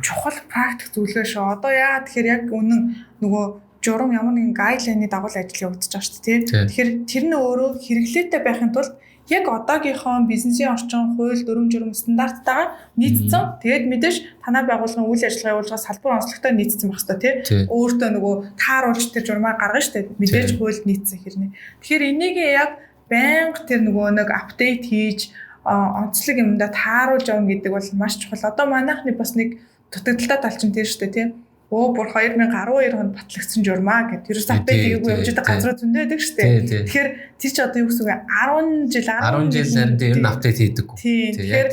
чухал практик зүйлээ шүү. Одоо яа тэгэхээр яг үнэн нөгөө журам ямар нэгэн гайдлайны дагуу ажил явагдаж байгаа шүү дээ тий. Тэгэхээр тэр нь өөрөө хэрэглээтэй байхын тулд яг одоогийнхоо бизнесийн орчин, хууль, дүрм журам стандарттайгаа нийцсэн. Тэгээд мэдээж танай байгууллагын үйл ажиллагаа явуулж байгаа салбар онцлогтой нийцсэн байх хэрэгтэй тий. Өөртөө нөгөө тааруулж тэр журмаа гаргана штэ. Мэдээж хуульд нийцсэн хэрнээ. Тэгэхээр энийг яг байнга тэр нөгөө нэг апдейт хийж онцлог юмдаа тааруулж авна гэдэг бол маш чухал. Одоо манайхны бас нэг дутагдaltaй тал чинь тэр штэ тий. Бүр 2012 онд батлагдсан журмаа гэдэг. Ерөөс апдейт хийгээгүй явж байгаа газраа зөндөө байдаг шүү дээ. Тэгэхээр тэр чи одоо юу гэсэн үг 10 жил харин ер нь апдейт хийдэггүй. Тэгэхээр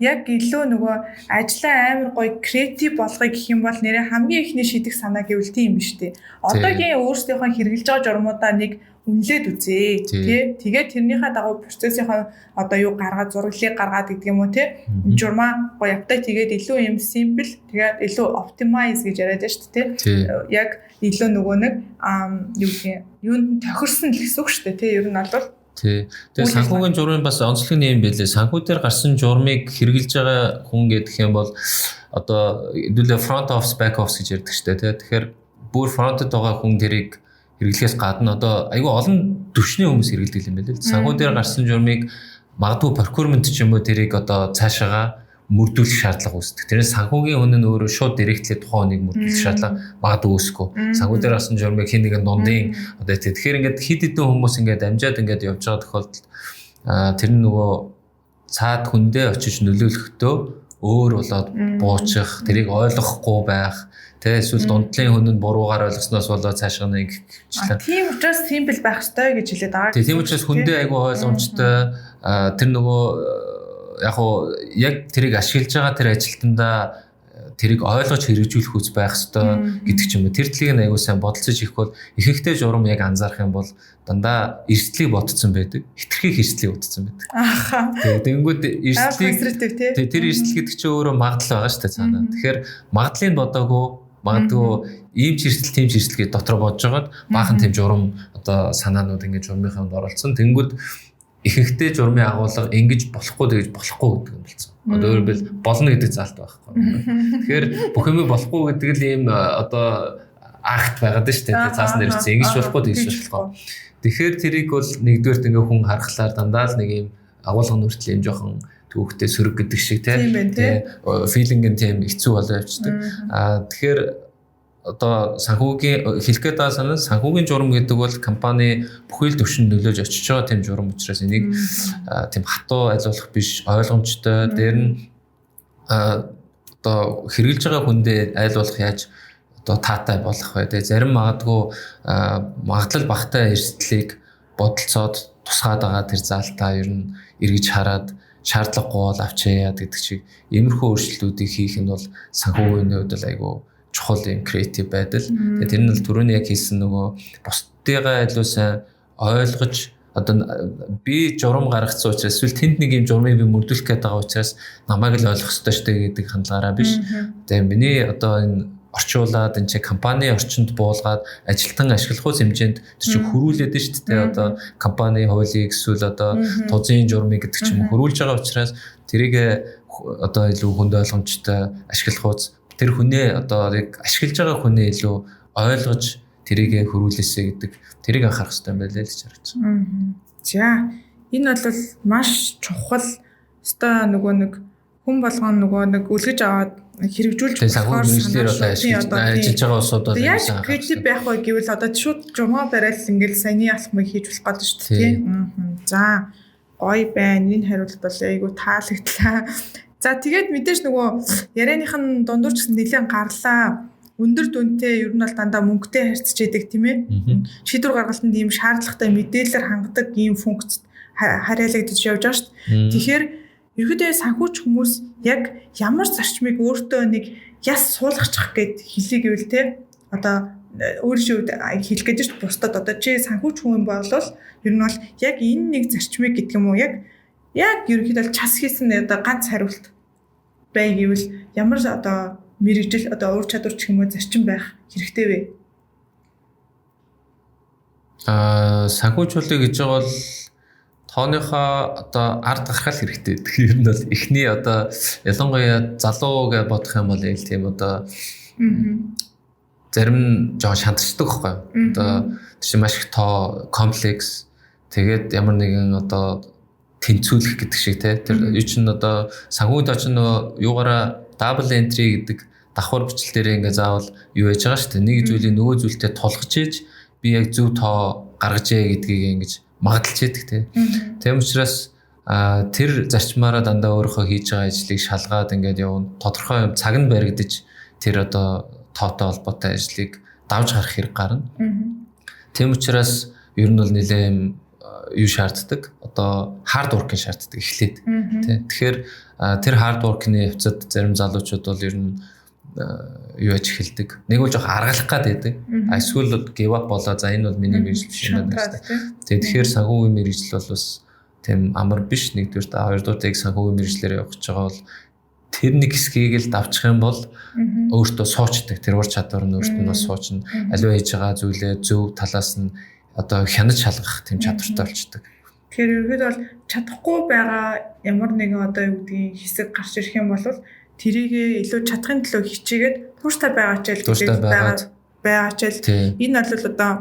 яг илүү нөгөө ажлаа амар гоё креатив болгоё гэх юм бол нэрээ хамгийн ихний шийдэх санаа гэвэл тийм биш үү. Одоогийн өөрсдийнхөө хэрэгжилж байгаа журмуудаа нэг үнэлээд үзье тий. Тэгээд тэрнийхээ дагуу процессийнхаа одоо юу гаргаад зураглалыг гаргаад гэдэг юм уу тий. Журмаа гоё апдейт хийгээд илүү юм simple тэгээд илүү optimize гэж яриад байна шүү дээ тий. Яг илүү нөгөө нэг юу гэх юм юунд тохирсон л гэсэн үг шүү дээ тий. Ер нь бол тий. Тэгээ санхүүгийн журмын бас онцлог нь юм байлээ. Санхүү дээр гарсан журмыг хэрэгжилж байгаа хүн гэдэг юм бол одоо хэдүүлээ front office back office гэж ярьдаг шүү дээ тий. Тэгэхээр бүр front-д байгаа хүн тэрийг хэрэглэхээс гадна одоо айгүй олон төвчний хүмүүс хэрэглэдэг юм байна л. Санхүү дээр гарсан журмыг магадгүй procurement ч юм уу тэрийг одоо цаашаага мөрдүүлэх шаардлага үүсдэг. Тэрнээс санхүүгийн хүн нь өөрөө шууд директлээ тухайн хүнийг мөрдүүлэх шаардлага магадгүй үүсэхгүй. Санхүү дээр гарсан журмыг хин нэгэн дундын одоо тэгэхээр ингээд хид хідэн хүмүүс ингээд амжаад ингээд явж байгаа тохиолдолд тэр нь нөгөө цаад хүндээ очиж нөлөөлөхдөө өөр болоод буучих, тэрийг ойлгохгүй байх тэ эсвэл дундлын хүн нь буруугаар ойлгосноос болоод цаашаа нэг хвчлээ. Тийм учраас simple байх ёстой гэж хэлээд байгаа. Тийм учраас хүндээ айгүй ойлгомжтой тэр нөгөө яг тэрийг ашиглаж байгаа тэр ажилтнаа тэрийг ойлгож хэрэгжүүлэх үс байх ёстой гэдэг ч юм уу. Тэр талыг айгүй сайн бодолцож их бол ихэнхдээ журам яг анзаарах юм бол дандаа эрсдлийг ботцсон байдаг. Хитрхи эрсдлийг ботцсон байдаг. Тэгэнгүүт эрсдлийг тэр эрсдэл гэдэг чинь өөрөө магадлал байгаа шүү дээ цаанаа. Тэгэхээр магадлалыг бодоогүй Магадгүй ийм чирсэл тийм чирсэл гэж дотроо бодож байгаад баахан тийм журам одоо санаанууд ингээд журмынханд оролцсон. Тэнгүүд ихэнхдээ журмын агуулга ингэж болохгүй гэж болохгүй гэдэг юм болсон. Одоо өөрөөр болно гэдэг заалт байхгүй. Тэгэхээр бүх юм болохгүй гэдэг л ийм одоо акт байгаад шүү дээ. Цаасан дээр хэлсэн ингэж болохгүй тэгж болохгүй. Тэгэхээр тэрийг бол нэгдүгээрт ингээ хүн харахлаар дандаа л нэг ийм агуулгын хүртэл ийм жоохон түүхтэй сөрөг гэдэг шиг тийм филинг нь тийм хэцүү болоо явчихдаг. Тэгэхээр одоо санхүүгийн хэлэх гээд байгаа санаа санхүүгийн журам гэдэг бол компани бүхэл төвшөнд нөлөөж очиж байгаа тийм журам учраас энийг тийм хатуу айлуулах биш ойлгомжтой дээр нь одоо хэрэгжилж байгаа хүндээ айлуулах яаж одоо таатай болох вэ? Тэгээ зарим магадлал багтай эрсдлийг бодолцоод тусгаад байгаа тэр заалтаа ер нь эргэж хараад шаардлагагүй бол авчаа гэдэг шиг иймэрхүү өөрчлөлтүүдийг хийх нь бол санхүүгийн хувьд бол айгүй чухал юм креатив байдал. Тэгээ тэр нь л түрүүний яг хэлсэн нөгөө бусдыгаа илүү сайн ойлгож одоо би журам гаргацсан учраас эсвэл тэнд нэг юм журмыг би мөрдүүлэх гээд байгаа учраас намайг л ойлгох ёстой шүү дээ гэдэг хандлагаараа биш. Тэгээ миний одоо энэ орчуулад энэ компани орчинд буулгаад ажилтан ашиглах хэмжээнд тэр чинь хөрүүлээд нь шүү дээ. Одоо компани хуулийг эсвэл одоо тузын журмыг гэдэг ч юм хөрүүлж байгаа учраас тэрийг одоо илүү хүнд ойлгомжтой ашиглах тэр хүнээ одоо яг ашиглаж байгаа хүнээ илүү ойлгож тэрийг хөрүүлээсэ гэдэг тэрийг анхаарах хэрэгтэй юм байлаа л гэж харж байна. За энэ бол маш чухал өстой нөгөө нэг хүн болгоно нөгөө нэг үлгэж аваад хэрэгжүүлж болохоор санаачлаар одоо ажиллаж байгаа усууд бол яаж креатив байх вэ гэвэл одоо шууд жумаа барайл ингээл саяны алхмыг хийж болох гэдэг шүү дээ тийм. За гоё байна. Энэ хариулт бол айгу таалагдлаа. За тэгээд мэдээж нөгөө ярианых нь дундуур ч гэсэн нэлээд гарлаа. Өндөр дүнтэй ер нь бол дандаа мөнгөтэй харьцаж яадаг тийм ээ. Шийдвэр гаргалтанд ийм шаардлагатай мэдээлэлээр хангадаг ийм функц хариалагдаж явж байгаа шүү дээ. Тэгэхээр ерөөдөө санхүүч хүмүүс яг ямар зарчмыг өөртөө нэг яс суулгачих гээд хэлий гэвэл те одоо өөрөөр хэлэх гээд ч бусдад одоо чи санхүүч хүн болвол ер нь бол яг энэ нэг зарчмыг гэдэг юм уу яг ерөнхийдөө час хийсэн одоо ганц хариулт бай гэвэл ямар одоо мэрэгжил одоо ур чадвар ч юм уу зарчим байх хэрэгтэй вэ? Санхүүжүүлэх гэж байгаа бол тооныхоо одоо ард гаргах хэрэгтэй. Тэгэхээр ер нь бол эхний одоо ялангуяа залуу гэж бодох юм бол яг тийм одоо зарим нь жоо шантарчдаг байхгүй. Одоо тийм маш их тоо комплекс тэгээд ямар нэгэн одоо тэнцвүүлэх гэдэг шиг те тэр юу ч н одоо санхүүд очин юугаараа double entry гэдэг давхар бичлэл дээр ингээ заавал юу яж байгаа шүү дээ. Нэг зүйлийг нөгөө зүйлтэй тулгаж ийж би яг зөв тоо гаргаж ээ гэдгийг ингэж магадaltaж яадаг те. Тийм учраас тэр зарчмаараа дандаа өөрийнхөө хийж байгаа ажлыг шалгаад ингээд явна. Тодорхой юм цаг нь баригдаж тэр одоо тоотой холбоотой ажлыг давж гарах хэрэг гарна. Тийм учраас ер нь бол нэлээд юу шаарддаг одоо hard work-ын шаарддаг эхлээд тий. Тэгэхээр тэр hard work-ны явцад зарим залуучууд бол ер нь юу аж эхэлдэг. Нэг бол жоох аргалах гад байдаг. Эсвэл give up болоо за энэ бол миний мэрэгжил биш юм байна. Тэгэхээр санхүүгийн мэрэгжил бол бас тийм амар биш. Нэгдүгээр та хоёрдугаар яг санхүүгийн мэрэгжлээр явах гэж байгаа бол тэр нэг хэсгийг л давчих юм бол өөртөө суучдаг. Тэр ур чадвар нь өөртөө нь суучна. Аливаа хийж байгаа зүйлээ зөв талаас нь одоо хянаж шалгах тийм чадвартай болчдөг. Тэгэхээр ерөөд бол чадахгүй байгаа ямар нэгэн одоо юу гэдгийг хэсэг гарч ирэх юм бол тэрийг илүү чадахын төлөө хичээгээд тууштай байгаа ч байгаа ч энэ бол одоо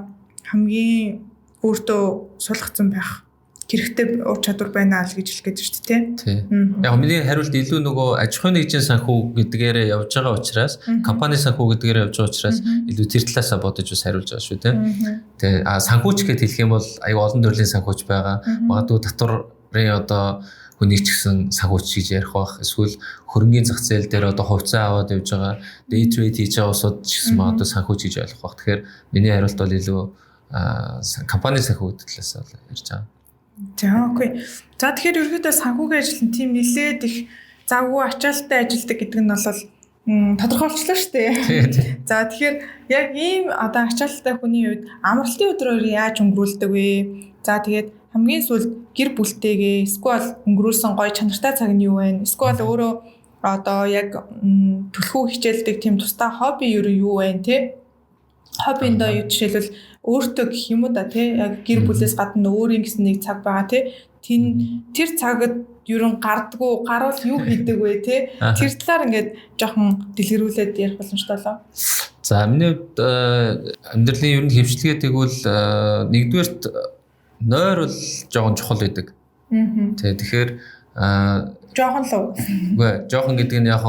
хамгийн өөртөө суулгацсан байх хэрэгтэй ур чадвар байна л гэж хэлэх гээд шүү дээ тийм. Яг миний хариулт илүү нөгөө аж ахуйн нэгжийн санхүү гэдгээрээ явж байгаа учраас компани санхүү гэдгээрээ явж байгаа учраас илүү тэр талаасаа бодож бас хариулж байгаа шүү тийм. Тэгээ санхүүч гэд хэлэх юм бол аюу олон төрлийн санхүүч байгаа. Магадгүй татварын одоо хүнийг ч гэсэн санхүүч гэж ярих бах. Эсвэл хөрөнгийн зах зээл дээр одоо хувьцаа аваад явж байгаа day trade хийж байгаа усуд ч гэсэн магадгүй санхүүч гэж ойлгох бах. Тэгэхээр миний хариулт бол илүү компани санхүү талаас ярьж байгаа. За окей. За тэгэхээр ерөөдөө санхүүгийн ажил нь тийм нэлээд их завгүй ачаалттай ажилдаг гэдэг нь бол тодорхойлчлаа шүү дээ. За тэгэхээр яг ийм одоо ачаалттай хүний үед амралтын өдрөөр яаж өнгөрүүлдэг вэ? За тэгээд хамгийн сүүлд гэр бүлтэйгээ эсвэл өнгөрүүлсэн гоё чанартай цаг нь юу вэ? Эсвэл өөрөө одоо яг түлхүү хичээлдэг тийм тусдаа хобби юу вэ те? Хоббиндоо юу жишээлбэл өөртөө гэх юм уу да тий яг гэр бүлээс гадна өөрийн гэсэн нэг цаг байгаа тий тэр цагт ерөн гардггүй гарвал юу хийдэг вэ тий тэр талаар ингээд жоохон дэлгэрүүлээд ярих боломжтой болоо. За миний хувьд амьдралын ер нь хөвчлөгээ тэгвэл нэгдүгээрт нойр бол жоохон чухал байдаг. Тэгэхээр жоохон л уу. Үгүй жоохон гэдэг нь яг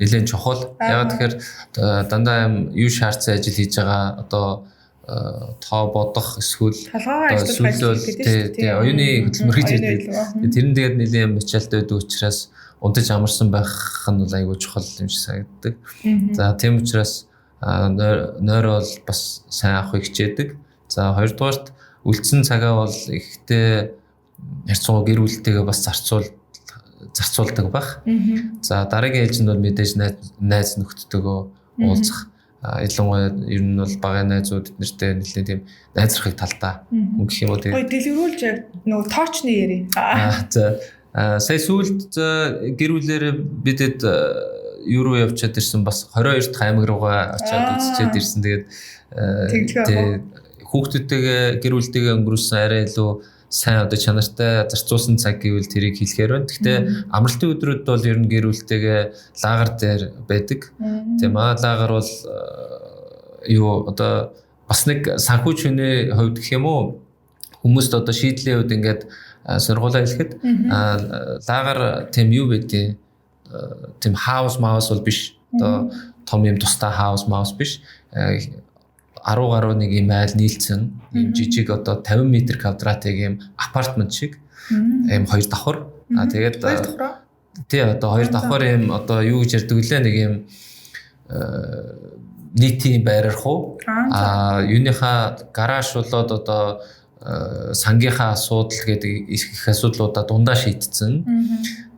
нэлээд чухал. Яг тэгэхээр дандаа юу шаардсан ажил хийж байгаа одоо тоо бодох эсвэл оюуны хөдөлмөр хийж байдаг. Тэрэн дээр нэлээд мочалтай байдаг учраас унтаж амарсан байх нь бол айгүй чухал юм шиг санагддаг. За тийм учраас нойр бол бас сайн авахыг хичээдэг. За хоёрдугаарт үлдсэн цагаа бол ихтэй харьцангуй гэр бүлтэйгээ бас зарцуулдаг байх. За дараагийн ээлжинд бол мэдээж найз нөхдөдөө уулзах. Ялангуяа ер нь бол багын найзууд эднэртэй нэлээд тийм найзрахыг талдаа мөн гэх юм уу тийм. Дэлгэрүүлж яг нөгөө тоочны ярий. За сая сүүлд гэр бүлээрээ бидэд юу руу явчаад ирсэн бас 22 дахь аймаг руугаа очиад үзчихэд ирсэн. Тэгээд хүүхдүүдтэйгээ гэр бүлтэйгээ өнгөрүүлсэн арай илүү сайн одоо чанартай зарцуулсан цаг гэвэл тэрийг хэлэхээр байна. Гэхдээ амралтын өдрүүд бол ер нь гэр бүлтэйгээ лагер дээр байдаг. Тэгээ манай лагер бол юу одоо бас нэг санхүүч хүний хувьд гэх юм уу хүмүүст одоо шийдлийн хувьд ингээд сургуулаа хэлэхэд лагер тийм юу байдیں۔ Тийм хаус маус бол биш. Одоо том юм тустай хаус маус биш. 10 гаруй нэг юм айл нийлцэн юм жижиг одоо 50 м квадратыг юм апартмент шиг юм 2 давхар. Тэгээд 2 давхар. Тий одоо 2 давхар юм одоо юу гэж ярьдаг вүлээ нэг юм нийтийн байрах уу? Юуныхаа гараж болоод одоо сангийнхаа асуудал гэдэг их асуудлуудаа дундаа шийдсэн.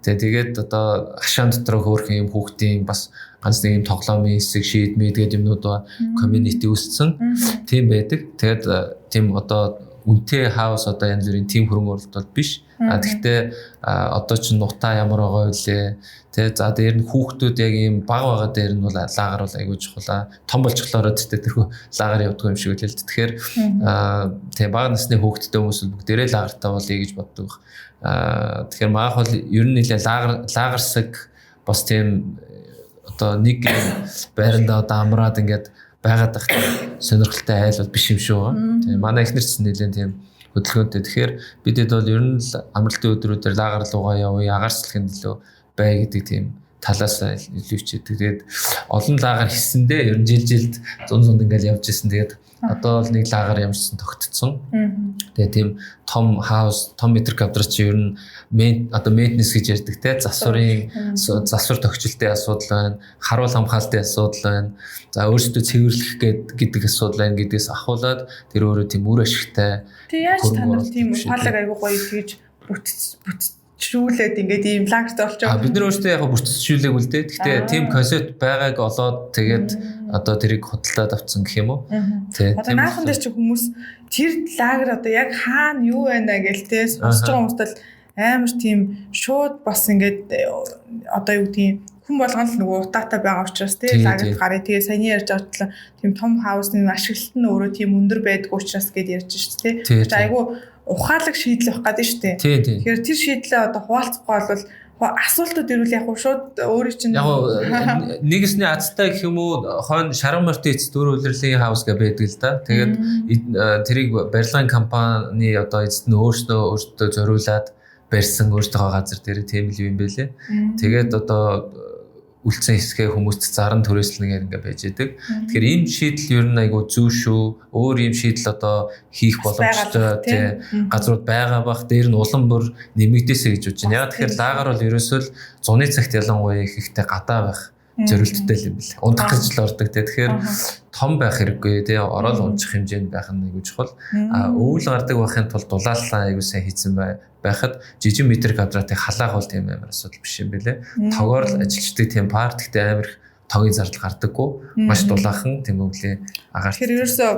Тэгээд одоо хашаан дотор хөөрхөн юм хүүхдийн бас ганц нэг юм тоглоомын хэсэг шийдмээ гэдэг юмнууд ба community үүссэн. Тийм байдаг. Тэгээд тийм одоо үнэтэй хаус одоо янз бүрийн тим хөрөнгө оруулалт бол биш. Гэхдээ одоо ч нутаа ямар байгаа вэ? Тэгээд за дээр нь хүүхдүүд яг ийм баг байгаа дээр нь бол лагер бол айгүй чухал. Том болчихлоороо тэрхүү лагер явдаг юм шиг үлээ л. Тэгэхээр тийм баг насны хүүхдтэй хүмүүс бүгдээрээ лагертай болъё гэж боддог. Тэгэхээр маах бол ер нь нэлээ лагерсаг бас тийм одоо нэг байранда одоо амраад ингээд байгаад байх сонирхолтой айл бол биш юм шүү. Тийм манай эхнэр чинь нэлээ тийм хөдөлгөөнтэй. Тэгэхээр бидэд бол ер нь амралтын өдрүүдээр лагер руугаа явъя, агаарчлахын төлөө бай гэдэг тийм талаас илүү хичээдэг. Тэгээд олон лагер хийсэндээ ер нь жилд 100 ингээд явж исэн. Тэгээд одоо бол нэг лагер ямарчсан тогтцсон. Тэгээ тийм том хаус, том метр квадрат чи ер нь maintenance гэж ярьдаг те засвар тохижилтын асуудал байна, харуул хамгаалтын асуудал байна. За өөрсдөө цэвэрлэх гэдэг асуудал байна гэдгээс ахуулаад тэр өөрөө тийм үр ашигтай. Тэг яаж та нар тийм ухаалаг айгуу гоё тэгж бүтцшүүлээд ингээд ийм лагерт олчоо. Бид нар өөрсдөө яг бүтцшүүлээг үл дээ. Гэхдээ тийм концепт байгааг олоод тэгээд одоо тэрийг худалдаад авцсан гэх юм уу? Тий. Одоо наахан дээр чи хүмүүс тэр лагер одоо яг хаана юу байна гэл те сонсож байгаа хүмүүст л амар тийм шууд бас ингээд одоо юу гэдгийг хүн болгоно л нөгөө утаатай байгаа учраас те лагерт гарыг тэгээ саяны ярьж байгаа тийм том хаусны ашиглалт нь өөрөө тийм өндөр байдаг учраас гэд ярьж шүү дээ те. Айгу ухаалаг шийдэл авах гэдэг шүү дээ. Тэгэхээр тэр шийдлээ одоо хуваалцахгүй бол асуултууд ирвэл яг шууд өөрийн чинь яг нэгэсний азтай гэх юм уу хойно шаран мартиц дөр улирлын хаус гэ байдаг л да. Тэгээд тэрийг барилгын компани одоо эцэст нь өөртөө зориулаад барьсан өөртөө газар дээр тийм л юм байлээ. Тэгээд одоо үлдсэн хэсгээ хүмүүст заран түрээслэнээр ингээ байж идэг. Тэгэхээр энэ шийдэл ер нь айгу зүү шүү. Өөр юм шийдэл одоо хийх боломжтой тий газрууд байгаа бах дээр нь улам бүр нэмэгдээсэй гэж бодож байна. Яг тэгэхээр лагер бол ерөөсөө л зуны цагт ялангуяа их ихтэй гадаа байх зорилттой юм бэл. Ундах гэж л ордог тий. Тэгэхээр том байх хэрэггүй тий ороод унчих хэмжээнд байх нь айгу чухал. Өвөл гардаг байхын тулд дулааллаа айгу сайн хийсэн байхад жижиг метр квадратыг халаах бол тийм амар асуудал биш юм бэлээ. Тогоор л ажилчдаг тийм парт гэхдээ амар тогийн зардал гардаггүй. Маш дулаахан тийм өвлийн агаар. Тэгэхээр ерөөсөө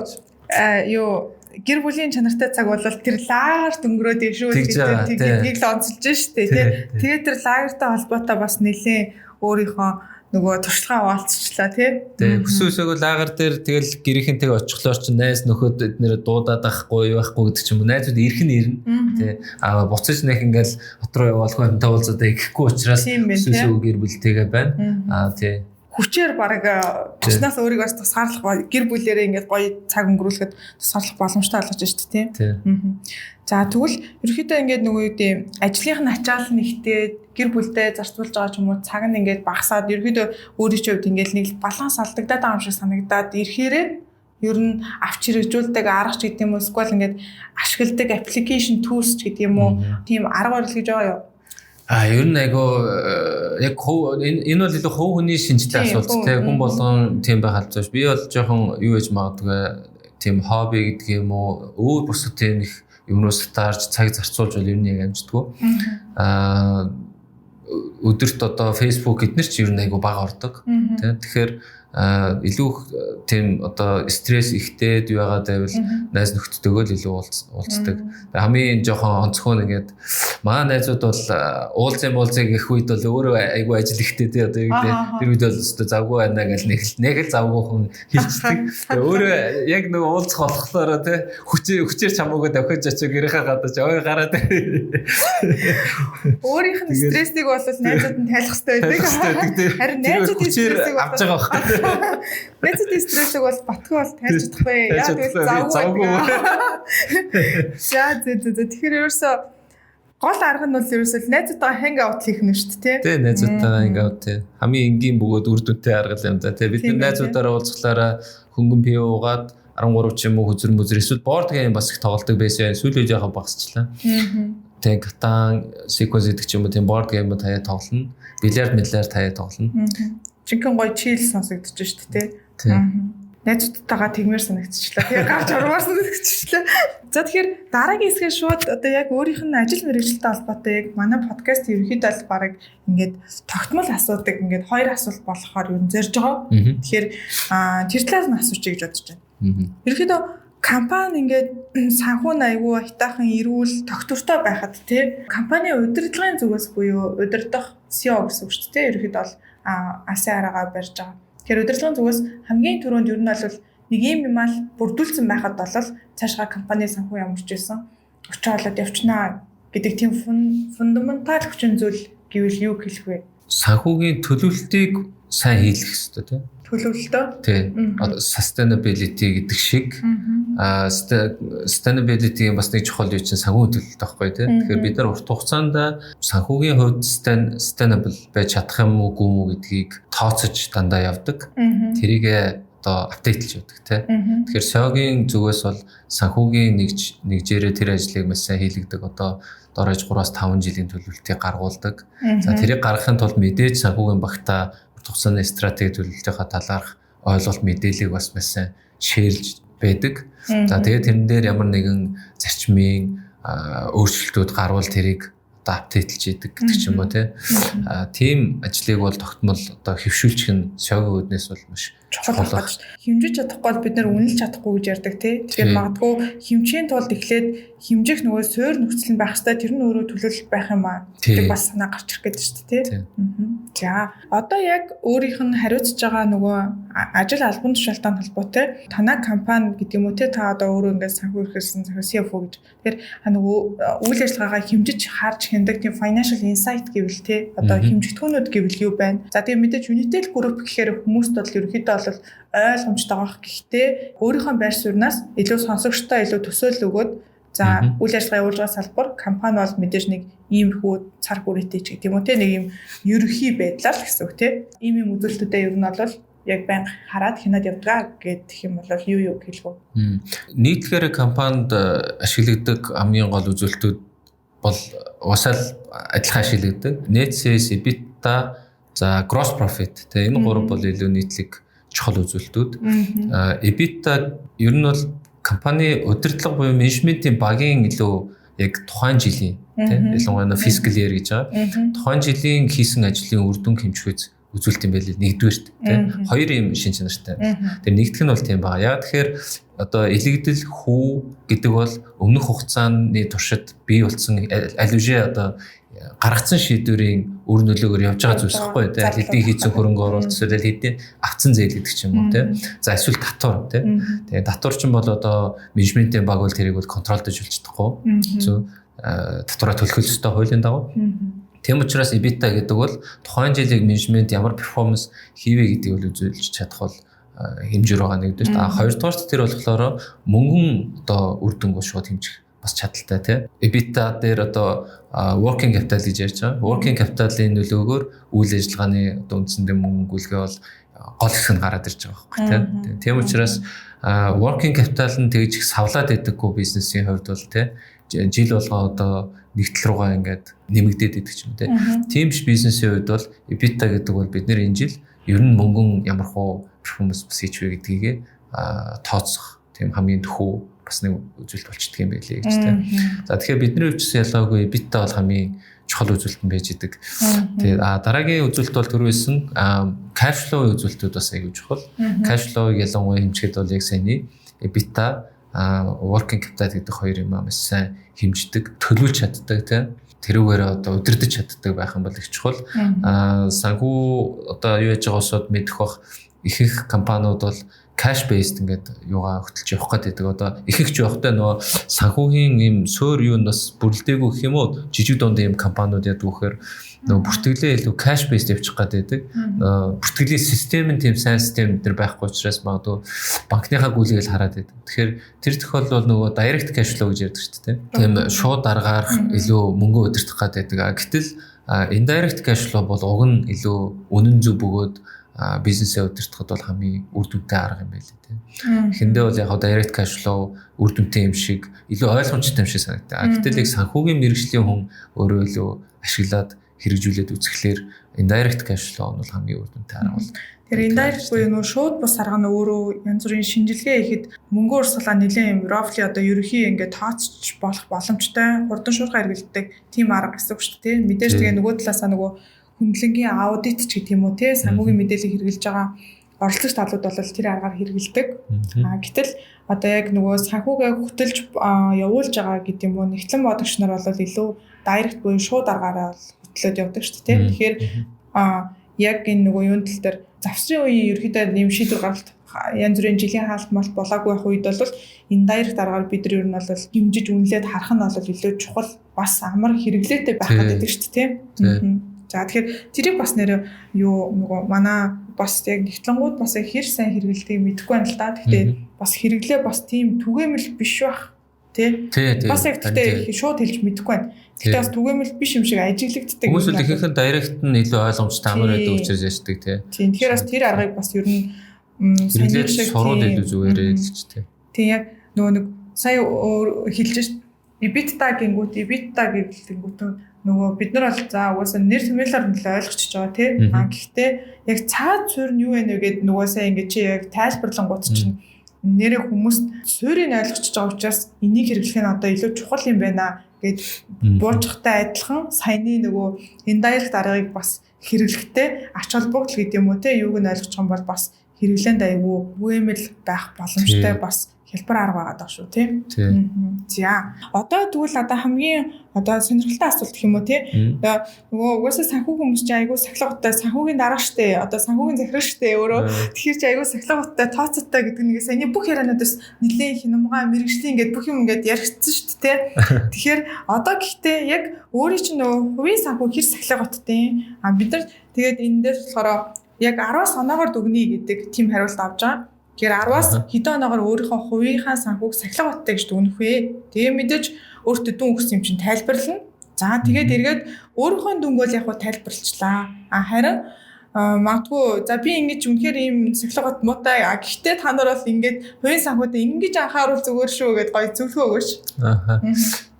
юу гэр бүлийн чанартай цаг бол тэр лагерт өнгөрөөд шүү гэдэг тийм л онцолж штэ тий. Тэгээд тэр лагертай холбоотой бас нэлээ өөрийнхөө нөгөө туршлагаа хуваалцчихлаа тий. Тэгээ хүсвэсээгөө лагер дээр тэгэл гэрийнхэнтэйг очихлоор ч найз нөхөд эднэр дуудаад авахгүй юу байхгүй гэдэг ч юм уу. Найзууд ирэх нь ирнэ тий. Буцаж нэг ингээл хот руу яваалгүй хамтаа уулзаад ихгүй учраас хүсвэсээгөө гэр бүлтэйгээ байна. Тий. Хүчээр баг туснаас өөрийгөө тусгаарлах гэр бүлээрээ ингээд гоё цаг өнгөрүүлэхэд тусгаарлах боломжтой болгож штэ тий. За тэгвэл ерөөхдөө ингээд нөгөө юу гэдэг ажлынх нь ачаал нэгтээ гэр бүлдээ зарцуулж байгаа ч юм уу цаг нь ингээд багасаад ерөөхдөө өөрийн ч хувьд ингээд нэг баланс алдагдаад байгаа юм шиг санагдаад ирэхээрээ ер нь авч хэрэгжүүлдэг арга ч гэдэг юм уу эсвэл ингээд ашигладаг application tools ч гэдэг юм уу тийм арга барил гэж байгаа юу? Ер нь айгу яг энэ бол илүү хувь хүний шинжтэй асуулт те хүн болгон тийм байх албагүй. Би бол жоохон юу гэж магадгүй тийм хобби гэдэг юм уу өөр бусад тийм их юмнаас таарж цаг зарцуулж бол ер нь яг амждаггүй. Өдөрт одоо Facebook эднэр ч ер нь айгу бага ордог. Тэгэхээр илүү тийм одоо стресс ихтэй байгаад байвал найз нөхдөдөө л илүү уулздаг. Хамгийн жоохон онцгой нэгээд манай найзууд бол уулзсан гэх үед бол өөрөө айгүй ажил ихтэй тий одоо юу гэдэг тэр үед бол өстө завгүй байна гэж нэг л завгүй хүн хэлцдэг. Өөрөө яг нэг уулзах болохоор тий хүчээр чамаагаа давхиж очиж гэрийнхээ гадаж ой гараад өөрийнх нь стрессийг бол найзууд нь тайлах хэрэгтэй байдаг. Харин найзуудын стрессийг авч байгаа байхгүй. Найзуудын стрессийг бол батгүй бол тайлж чадахгүй. Яг тэгвэл завгүй. За тэгэхээр ерөөсөө гол арга нь бол ерөөсөө найзуудтайгаа ханг аут хийх нь шүү дээ тий. Найзуудтайгаа ханг аут тий. Хамгийн энгийн бөгөөд үр дүнтэй арга юм да тий. Бид найзуудаараа уулзахлаараа хөнгөн пив уугаад 13 ч юм уу хүзэр мүзэр эсвэл боорд гейм бас их тоглодог байсан. Сүүлийн жоохон багасчлаа. Тэг Катан, Sequence гэдэг ч юм уу тийм board game таяа тоглоно. Бильярд таяа тоглоно. Жинхэнэ гоё чийл сонсогдож шүү дээ тий. Найзуудтайгаа тэгмээр санагдчихлаа. Тэгээ гарч урмаар санагдчихлаа. За тэгэхээр дараагийн хэсгээ шууд одоо яг өөрийнх нь ажил мэргэжилтэй холбоотой яг манай подкаст ерөнхийдөө л баг ингээд тогтмол асуудаг ингээд хоёр асуулт болохоор юу зорж байгаа. Тэгэхээр тэр талаас нь асуучих гэж бодож байна. Ерөнхийдөө компани ингээд санхүү айгүй хитаахан эрүүл тогтвортой байхад тий компани удирдлагын зүгээс буюу удирдах CEO гэсэн үг шүү дээ. Ерөнхийдөө бол асаараа барьж байгаа. Тэгэхээр удирдлагын зүгээс хамгийн түрүүнд ер нь бол нэг юм ал бүрдүүлсэн байхад бол цаашгаа компани санхүү ямарч байсан очиолоод явчнаа гэдэг тийм фундаментал хүчин зүйл гэвэл юу хэлэх вэ? Санхүүгийн төлөвлөлтийг сайн хийх хэрэгтэй тийм. Төлөвлөлтөө? Тийм. Sustainability гэдэг шиг sustainability-ийн бас нэг чухал юу чинь санхүү төлөвлөлт байхгүй тийм. Тэгэхээр бид нар урт хугацаанд санхүүгийн хувьд sustainable байж чадах юм уугүй мүү гэдгийг тооцож дандаа явдаг. Тэрийг одоо апдейтлж явдаг тийм. Тэгэхээр SEO-гийн зүгээс бол санхүүгийн нэгжээрээ тэр ажлыг маш сайн хийлэгдэг. Одоо дорож 3-5 жилийн төлөвлөлтийг гаргуулдаг. За тэрийг гаргахын тулд мэдээж санхүүгийн багтаа тугацааны стратеги төлөвлөлтийнхаа талаарх ойлголт мэдээллийг бас маш сайн шеэрлж байдаг. За тэгээд тэрэн дээр ямар нэгэн зарчмын өөрчлөлтүүд гарвал тэрийг одоо апдейтлж идэг гэдэг ч юм уу тийм ажлыг бол тогтмол одоо хэвшүүлчих нь SEO-гийн үднээс бол маш чухал байна. Хэмжиж чадахгүй бол бид нэр үнэлж чадахгүй гэж ярьдаг тий. Тэгэхээр магадгүй хэмжээний тулд эхлээд хэмжих нөгөө суур нөхцөл нь байх хэвээр тэр нь өөрөө төлөвлөлт байх юм аа. Тэг бас санаа гарч ирэх гэдэг шүү дээ тий. За одоо яг өөрийнх нь хариуцж байгаа нөгөө ажил албан тушаалтай холбоотой танай компани гэдэг юм уу тий та одоо өөрөө ингээд санхүү хийсэн CFO гэж. Тэгэхээр нөгөө үйл ажиллагаагаа хэмжиж харж хяндаг тийм financial insight гэвэл тий одоо хэмжигдэхүүнүүд гэвэл юу байна? За тэгээ мэдээж Unitel Group гэхээр хүмүүст бол ерөнхийдөө бол ойлгомжтой байх. Гэхдээ өөрийнхөө байр сууриас илүү сонсогчтой илүү төсөөлөл өгөөд за үйл ажиллагаа явуулж байгаа салбар компани бол мэдээж нэг иймэрхүү цар хүрээтэй ч гэдэг юм уу те нэг юм ерөнхий байдлаар гэсэн үг те ийм үзүүлэлтүүдээ ер нь бол яг байнга хараад хянаад явдаг гэдэг юм бол юу хэлэх вэ? Нийтлэгээр компанид ашигладаг хамгийн гол үзүүлэлтүүд бол усаал адилхан ашигладаг. Net sales, EBITDA, за gross profit те энэ гурав бол илүү нийтлэг чухал үзүүлэлтүүд. EBITDA ер нь бол компани удирдлага буюу менежментийн багийн илүү яг тухайн жилийн тийм ялангуяа fiscal year гэж байгаа. Тухайн жилийн хийсэн ажлын үр дүн хэмжихүйц үзүүлэлт юм байл нэгдүгээрт тийм хоёр юм шин чанартай. Тэр нэгдүгээр нь бол тийм байгаа. Яг тэгэхээр одоо илэгдэл хүү гэдэг бол өмнөх хугацааны туршид бий болсон аль одоо гаргацсан шийдвэрийн үр нөлөөгөөр явж байгаа зүйлс хэвгүй тий. Хэдийн хийцэн хөрөнгө оруулалт эсвэл хэдийн авцсан зээл гэдэг ч юм уу тий. За эсвэл татвар тий. Тэгээ татвар ч юм бол одоо менежментийн баг бол тэрийг бол контролдож болж чадахгүй. Зөв татвараа төлөх ёстой хуулийн дагуу. Тийм учраас EBITDA гэдэг бол тухайн жилиг менежмент ямар перформанс хийвэ гэдгийг бол үзүүлж чадах бол хэмжээр байгаа нэгдүгээр. Хоёрдугаарт тэр болохоор мөнгөн одоо үр дүнг шууд хэмжих бас чадaltaй тий. EBITDA дээр одоо working capital гэж ярьж байгаа. Working capital-ийн нөлөөгөөр үйл ажиллагааны одоо үндсэндээ мөнгөлгөө бол гол хэсэг нь гараад ирж байгаа байхгүй тий. Тийм учраас working capital нь тэгж их савлаад байдаггүй бизнесийн хувьд бол тий жил болгоо одоо нэгдэл руугаа ингээд нэмэгдээд идэг ч юм тий. Тийм биш бизнесийн хувьд бол EBITDA гэдэг бол бид нэр энэ жил ер нь мөнгөн ямар хуу перформанс бас хийж вэ гэдгийг тооцох тийм хамгийн төхөө бас нэг үзүүлэлт болчдөг юм байлээ гэж тийм. За тэгэхээр бидний хувьчсан ялгаагүй EBITDA бол хамгийн чухал үзүүлэлт нь байж идэг. Тэгээд дараагийн үзүүлэлт бол түрүүсэн cash flow үзүүлэлтүүд бас аягүй чухал. Cash flow-ыг ялангуяа хэмжихэд бол яг саяны EBITDA working capital гэдэг хоёр юм маш сайн хэмждэг, төлөвлөж чаддаг тийм. Тэрүүгээр одоо удирдах чаддаг байх юм бол их чухал. Санхүү одоо юу яаж байгаа усуд мэдэх бах их компаниуд бол cash based ингээд юугаа хөтөлж явах гэдэг. Одоо ихэнх ч явахтай нөгөө санхүүгийн юм суур юу нь бас бүрлдээгүй гэх юм уу жижиг дунд юм компаниуд яадаг вэхээр нөгөө бүртгэлээ илүү cash based явчих гэдэг. Бүртгэлийн систем нь тийм сайн систем дээр байхгүй учраас магадгүй банкныхаа гүйлгээл хараад байдаг. Тэгэхээр тэр тохиолдолд нөгөө direct cash flow гэж ярьдаг шүү дээ. Тийм шууд аргаар илүү мөнгө удирдах гэдэг. Гэтэл indirect cash flow бол уг нь илүү үнэн зөв бөгөөд бизнесээ удирдахад бол хамгийн үр дүнтэй арга юм байл тийм. Эхэндээ бол яг direct cash flow үр дүнтэй юм шиг илүү ойлгомжтой юм шиг санагдав. Гэтэл яг санхүүгийн мэргэжлийн хүн өөрөө илүү ашиглаад хэрэгжүүлээд үзэхлээр indirect cash flow нь бол хамгийн үр дүнтэй арга бол. Тэр indirect буюу нөө шууд бус арга нь өөрөө янз бүрийн шинжилгээ хийхэд мөнгө урсгалаа нэлээд юм roughly одоо ерөнхий ингээд тооцч болох боломжтой хурдан шуурхай хэрэгэлдэг тийм арга гэсэн үг шүү дээ. Мэдээж тэгээ нөгөө талаасаа нөгөө хүндлэнгийн аудит ч гэх юм уу те санхүүгийн мэдээллийг хэрэгжилж байгаа оролцогч талууд бол тэр аргаар хэрэгэлдэг. Гэтэл одоо яг нөгөө санхүүгээ хөтөлж явуулж байгаа гэдэг юм уу нэгтлэн бодогч нар бол илүү дайрект буюу шууд аргаараа хөтлөөд явдаг шүү дээ. Тэгэхээр яг энэ нөгөө юун тал дээр завсрын үеийн ерөөдөө нэм шийдвэр гаргалт янз бүрийн жилийн хаалт мал болоогүй байх үед бол энэ дайрект аргаар бид нар ер нь бол хэмжиж үнэлээд харах нь бол илүү чухал бас амар хэрэглээтэй байх гэдэг шүү дээ. За тэгэхээр тэрийг бас нэр юу нөгөө манай бас яг нэгтлэнгууд бас яг хэр сайн хэрэгэлтийг мэдэхгүй байна л да. Гэхдээ бас хэрэглээ бас тийм түгээмэл биш байх тий. Бас яг тэгтээ шууд хэлж мэдэхгүй байна. Гэхдээ бас түгээмэл биш юм шиг ажиглагддаг. Хүмүүс л ихэнх нь дайрект нь илүү ойлгомжтой амар байдаг учраас яшдаг тий. Тэгэхээр бас тэр аргыг бас ер нь хэрэглээ шиг сурууд илүү зүгээрээ л ч тий. Тий яг нөгөө нэг сая хэлж ш EBITDA гингүүт гэнгүүт нөгөө бид нар бол за угаасаа нэр томьёолоор нь л ойлгочихж байгаа тий. Гэхдээ яг цаад суурь нь юу вэ гэдэг нөгөө сая ингэж чи яг тайлбарлангууд чинь нэрээ хүмүүст суурийг ойлгочихж байгаа учраас энийг хэрэглэх нь одоо илүү чухал юм байна гэд буучхтай адилхан саяны нөгөө indirect аргыг бас хэрэглэхдээ ач холбогдол гэдэг юм уу тий. Юуг нь ойлгочих юм бол бас хэрэглээнд аягүй бүэмэл байх боломжтой бас хэлбэр арга байгаа даа шүү тий. За одоо тэгвэл одоо хамгийн одоо сонирхолтой асуулт гэх юм уу тий. Одоо нөгөө угаасаа санхүү хүмүүс чинь айгүй сахилгатай санхүүгийн дарга штэ. Одоо санхүүгийн захирал штэ өөрөө. Тэгэхээр чи айгүй сахилгатай тооцоотой гэдэг нэг саяны бүх яриануудаас нэлээд хинамгаа мэрэгжлийн ингээд бүх юм ингээд яригдсан штэ тий. Тэгэхээр одоо гэхдээ яг өөрийн чинь нөгөө хувийн санхүү хэр сахилгатай. Бид нар тэгээд энэ дээр болохоор яг 10-аас оноогоор дүгнэе гэдэг тийм хариулт авч байгаа. Тэгэхээр 10-аас хэдэн оноогоор өөрийнхөө хувийнхаа санхүүг сахилгатай гэж дүгнэх вэ? Тэгээ мэдээж өөртөө дүн өгсөн юм чинь тайлбарлана. За тэгээд эргээд өөрийнхөө дүнг бол яг тайлбарлалчлаа. Харин магадгүй за би ингэж үнэхээр ийм сахилгат муутай. Гэхдээ та нар бол ингэж хувийн санхүүдэд ингэж анхааруул зүгээр шүү гэд гоё зөвлөгөө өгөөч.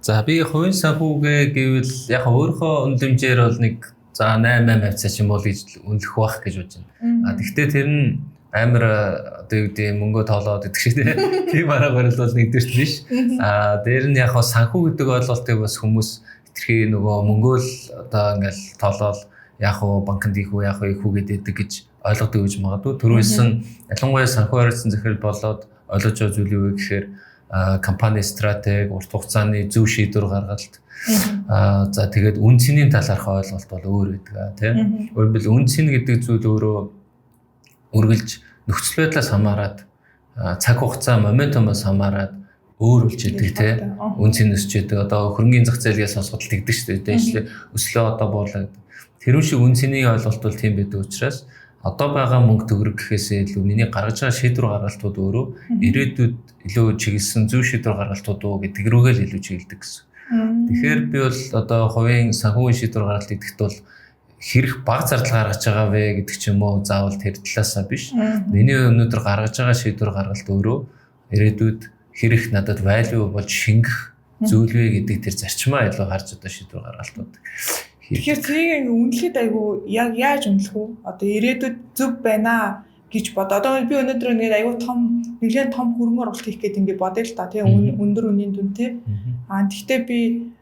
За би хувийн санхүүгээ гэвэл яг өөрийнхөө үнэлэмжээр бол нэг за 8 авцаа ч юм бол гэж үнэлэх байх гэж бодож байна. Гэхдээ тэр нь амар одоо юу гэдэг мөнгө тоолоод идэх шиг тийм аргаар л бол нэгдэрч биш. Дээр нь яг санхүү гэдэг ойлголтыг бас хүмүүс хэтэрхий нөгөө мөнгөө л одоо ингээл тоолоод яг банкнд их үү яг ихүү гэдэг гэж ойлгодог гэж магадгүй. Төрөөсөн ялангуяа санхүү харилцан захирал болоод ойлгож байгаа зүйл юу вэ гэхээр компани стратеги, урт хугацааны зөв шийдвэр гаргалт. За тэгээд үн цэнийн талаарх ойлголт бол өөр байдаг тийм. Өөрөлдөл үн цэн гэдэг зүйл өөрөө үргэлж нөхцөл байдлаас хамаарат цаг хугацаа моментумаас хамаарат өөр болж идэг тийм. Үн цэн өсч идэг. Одоо хөрөнгөний зах зээлээс сонсгод тэгдэг шүү дээ. Өслөө одоо буурлаа. Тэр шиг үн цэний ойлголт бол тийм байдаг учраас одоо байгаа мөнгө төгрөг гэхээсээ илүү миний гаргаж байгаа шийдвэр гаргалтууд өөрөө ирээдүйд илүү чиглэсэн зөв шийдвэр гаргалтууд уу гэдэг рүүгээ л илүү чиглэдэг гэсэн. Тэгэхээр би бол одоо хувийн санхүүгийн шийдвэр гаргалт гэдэгт бол хэрэг бага зардал гаргаж байгаа вэ гэдэг ч юм уу заавал тэр талаасаа биш. Миний өнөөдөр гаргаж байгаа шийдвэр гаргалт өөрөө ирээдүйд хэрэг надад value болж шингэх зүйл вэ гэдэг тэр зарчмаа илүү харж одоо шийдвэр гаргалтууд. Тэгэхээр тэрийг үнэлэхэд айгүй яг яаж үнэлэх вэ? Одоо ирээдүйд зөв байна гэж бод. Одоо би өнөөдөр ингээд айгүй нэлээд том хөрөнгө оруулалт хийх гээд ингээд бодъё л та тийм өндөр үнийн дүнтэй. Тэгтээ би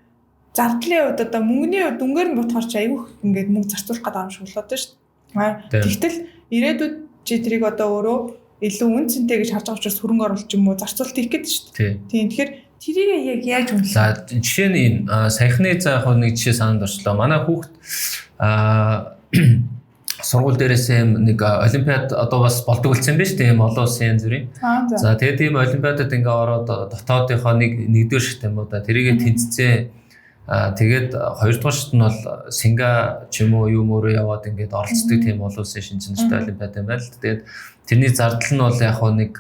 зардлын хувьд одоо мөнгөний хувьд дүнгээр нь бодохоор ч айгүй ингээд мөнгө зарцуулах гэдэг юм шиг болоод байна шүү дээ. Тэгтэл ирээдүйд чи тэрийг одоо өөрөө илүү үн цэнтэй гэж харж байгаа учраас хөрөнгө оруулалт юм уу зарцуулалт хийх гээд шүү дээ. Тийм тэгэхээр тэрийг яг яаж үнэлэх? За жишээ нь энэ саяхны за яг нэг жишээ санаанд орчлоо. Манай хүүхд сургууль дээрээсээ нэг олимпиад одоо бас болдгуулсан байж тийм олон улсын янз бүрийн. За тэгээд тийм олимпиадад ингээ ороод дотоодынхоо нэгдүгээр шат юм уу да тэрийгэ тэнцсэн. Тэгээд хоёрдугаар шат нь бол Синга ч юм уу юм өөрөө яваад ингээд оролцдог тийм олон улсын шинжлэхтэй олимпиад юм байна л. Тэгээд тэрний зардал нь бол яг нэг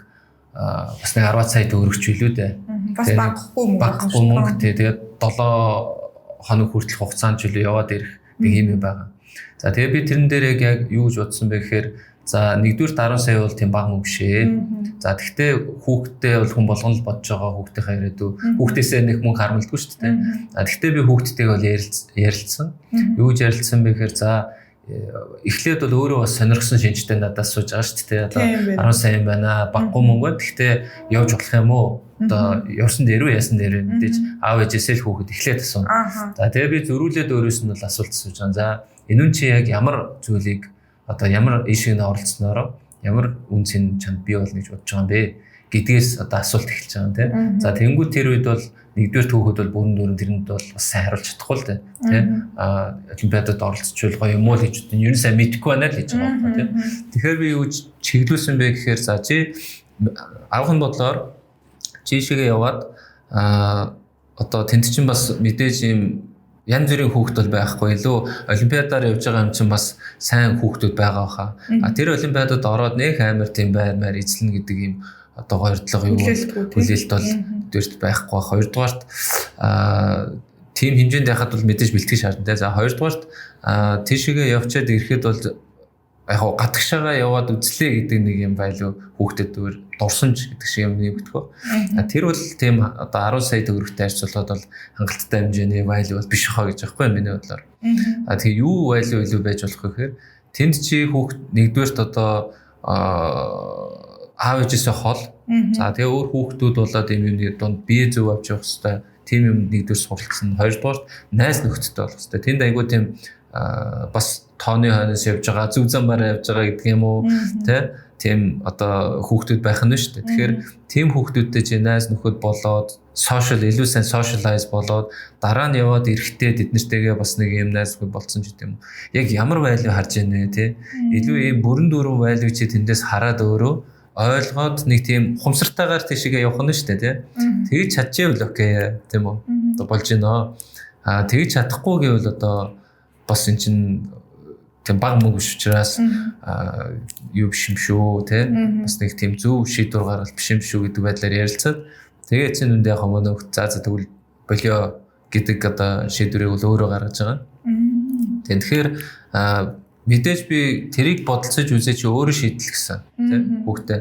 бас нэг 10 сая төгрөгч билүү дээ. Бас багахгүй мөнгө тэгээд 7 хоног хүртэл хугацаанд ч илүү яваад ирэх нэг юм байгаа. За тэгээд би тэрэн дээр яг юу гэж бодсон бэ гэхээр за нэгдүгээр 10 сая бол тийм бага мөнгө шээ. За тэгтээ хүүхдтэй бол хүн болгон л бодож байгаа хүүхдийнхээ ирээдүй. Хүүхдээсээ нэг мөнгө харамлдаггүй шүү дээ. Тэгтээ би хүүхдтэйг бол ярилцсан. Юу гэж ярилцсан бэ гэхээр за эхлээд бол өөрөө бас сонирхсан шинжтэй надад сууж байгаа шүү дээ. Одоо 10 сая юм байна. Баггүй мөнгө байна. Гэхдээ явж болох юм уу? Одоо явсан дээр үү, яасан дээр вэ? Мэдээж аав ээжээсээ л хүүхэд эхлээд асууна. За тэгээ би зөрүүлээд өөрөөс нь бол асуулт асууж байгаа. За энэ нь чи яг ямар зүйлийг одоо ямар ишиг нэ оролцсноор ямар үн цэн чанд бий болно гэж бодож байгаа юм бэ гэдгээс одоо асуулт эхэлж байгаа юм тийм. За тэнгуү тэр үед бол нэгдүгээр түүхэд бол бүрэн дүүрэн тэрэнд бол бас сайн харуулж чадахгүй л тийм. Олимпиадад оролцчихвол гоё юм уу л гэж бодсон. Ер нь сайн мэдэхгүй байна л гэж байгаа юм тийм. Тэгэхээр би юу чиглүүлсэн бэ гэхээр за чи авахын бодлоор чишээгээ яваад одоо тэнд чинь бас мэдээж юм янз бүрийн хүүхэд бол байхгүй илүү олимпиадаар явж байгаа юм чинь бас сайн хүүхдүүд байгаа хаа. Тэр олимпиадад ороод нэг амар тийм байр эзлэн гэдэг юм одоо гоёрдлого юу хүлээлт бол дээрт байхгүй. Хоёрдугаарт тийм хэмжээнд яхад бол мэдээж бэлтгэж шаардлагатай. За хоёрдугаарт тийшээгээ явчаад ирэхэд бол яг гадагшаага яваад үзлээ гэдэг нэг юм байлуу хүүхдэд өөр дурсамж гэдэг шиг юм нэгтгэв. Тэр бол тийм одоо 10 сая төгрөгтэй харьцуулахад бол хангалттай хэмжээний байлуу бол биш хаа гэж байхгүй миний бодлоор. Тэгээ юу байлуу илүү байж болох вэ гэхээр тэнд чи хүүхд нэгдүгээрт одоо аав ээжээсээ хол. За тэгээ өөр хүүхдүүд болоод юм донд бие зөв авч явах хэрэгтэй. Тим юм нэгдүгээр суралцсан. Хоёрдугаарт найз нөхдөдтэй болох хэрэгтэй. Тэнд айгүй тийм бас тооны хойноос явж байгаа зүг замаар явж байгаа гэдэг юм уу тийм одоо хүүхдүүд байх нь шүү дээ. Тэгэхээр тийм хүүхдүүдтэй чи найз нөхөд болоод илүү сайн socialize болоод дараа нь яваад эрэхтэй тэднэртэйгээ бас нэг юм найз нөхөд болцсон ч гэдэг юм. Яг ямар value харж яана вэ илүү ийм бүрэн дүүрэн value чи тэндээс хараад өөрөө ойлгоод нэг тийм хумсартайгаар тийшээ явах нь шүү дээ тэгж чадчихвэл окей тийм үү одоо болж байна. Тэгж чадахгүй гэвэл одоо бас эн чин тийм баг мөнгө биш учраас юу биш юм шүү бас нэг тийм зөв шийдвэр гаргал биш юм шүү гэдэг байдлаар ярилцаад тэгээд чинь үндэ яг манай хөлт за тэгвэл болио гэдэг одоо шийдвэрийг бол өөрөө гаргаж байгаа. Тэгэхээр мэдээж би тэрийг бодолцож үзээч өөрөө шийдэл гэсэн тийм хүүхдээ.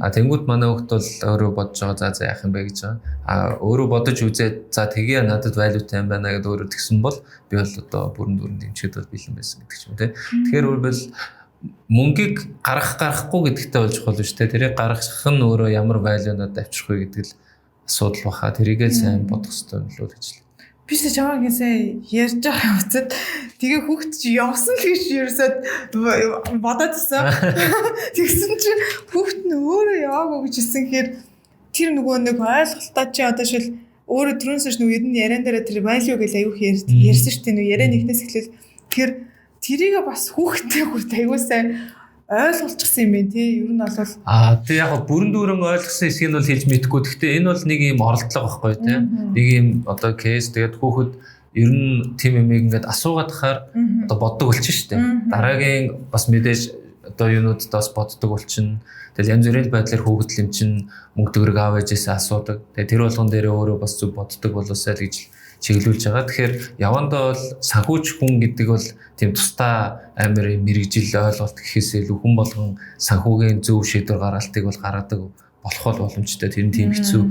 Тэнгүүд манай хүүхд бол өөрөө бодож байгаа за яах юм бэ гэж байгаа. Өөрөө бодож үзээд за тгийа надад value юм байна гэдээ өөрөө тэгсэн бол би бол одоо бүрэн дүүрэн дэмжихэд бол бэлэн байсан гэдэг ч юм тийм. Тэгэхээр өөрөөр мөнгийг гаргахгүй гэдэгтэй болж байгаа юм шүү дээ. Тэрийг гаргах нь өөрөө ямар value надад авчрах вэ гэдэг л асуудал баха. Тэрийгээ сайн бодох хэрэгтэй юм л үү гэж. Би ч чамаа гэсэн ярьж байгаа юмцад тэгээ хүүхд чи явсан л гэж ерөөсөд бодоодсэн. Тэгсэн чи хүүхд нь өөрөө яваагүй гэж хэлсэн хэрэг тэр нөгөө нэг ойлголтоо чи одоо шил өөрөө түрүүнээс нөгөө ер нь яриан дээр тэр value гэж аюух ярьсан шүү дээ. Нөгөө яриан нэгнээс эхлээл тэр тэрийг бас хүүхдтэй хүрт аюусаа ойлгуулчихсан юм байна тий. Ер нь бол тэг яг бүрэн дүүрэн ойлгосон хэсгийг нь бол хэлж мэдэхгүй. Гэхдээ энэ бол нэг юм оролдлого байхгүй тий. Нэг юм одоо кейс тэгээд хүүхэд ер нь тийм юм ингээд асуугаад тахаар одоо боддог болчих шүү дээ. Дараагийн бас мэдээж одоо юунуудад бас боддог болчихно. Тэгэл янз бүрийн байдлаар хүүхэд л юм чин мөнгө төгрөг аав ээжээс асуудаг. Тэгээ тэр болгон дээрээ өөрөө бас зүг боддог болоосай л гэж чиглүүлж байгаа. Тэгэхээр явандаа бол санхүүч хүн гэдэг бол тийм тусдаа амар мэрэгжил ойлголт гэхээс илүү хүн болгон санхүүгийн зөв шийдвэр гаргалтыг бол гаргадаг болох боломжтой. Тэр нь тийм хэцүү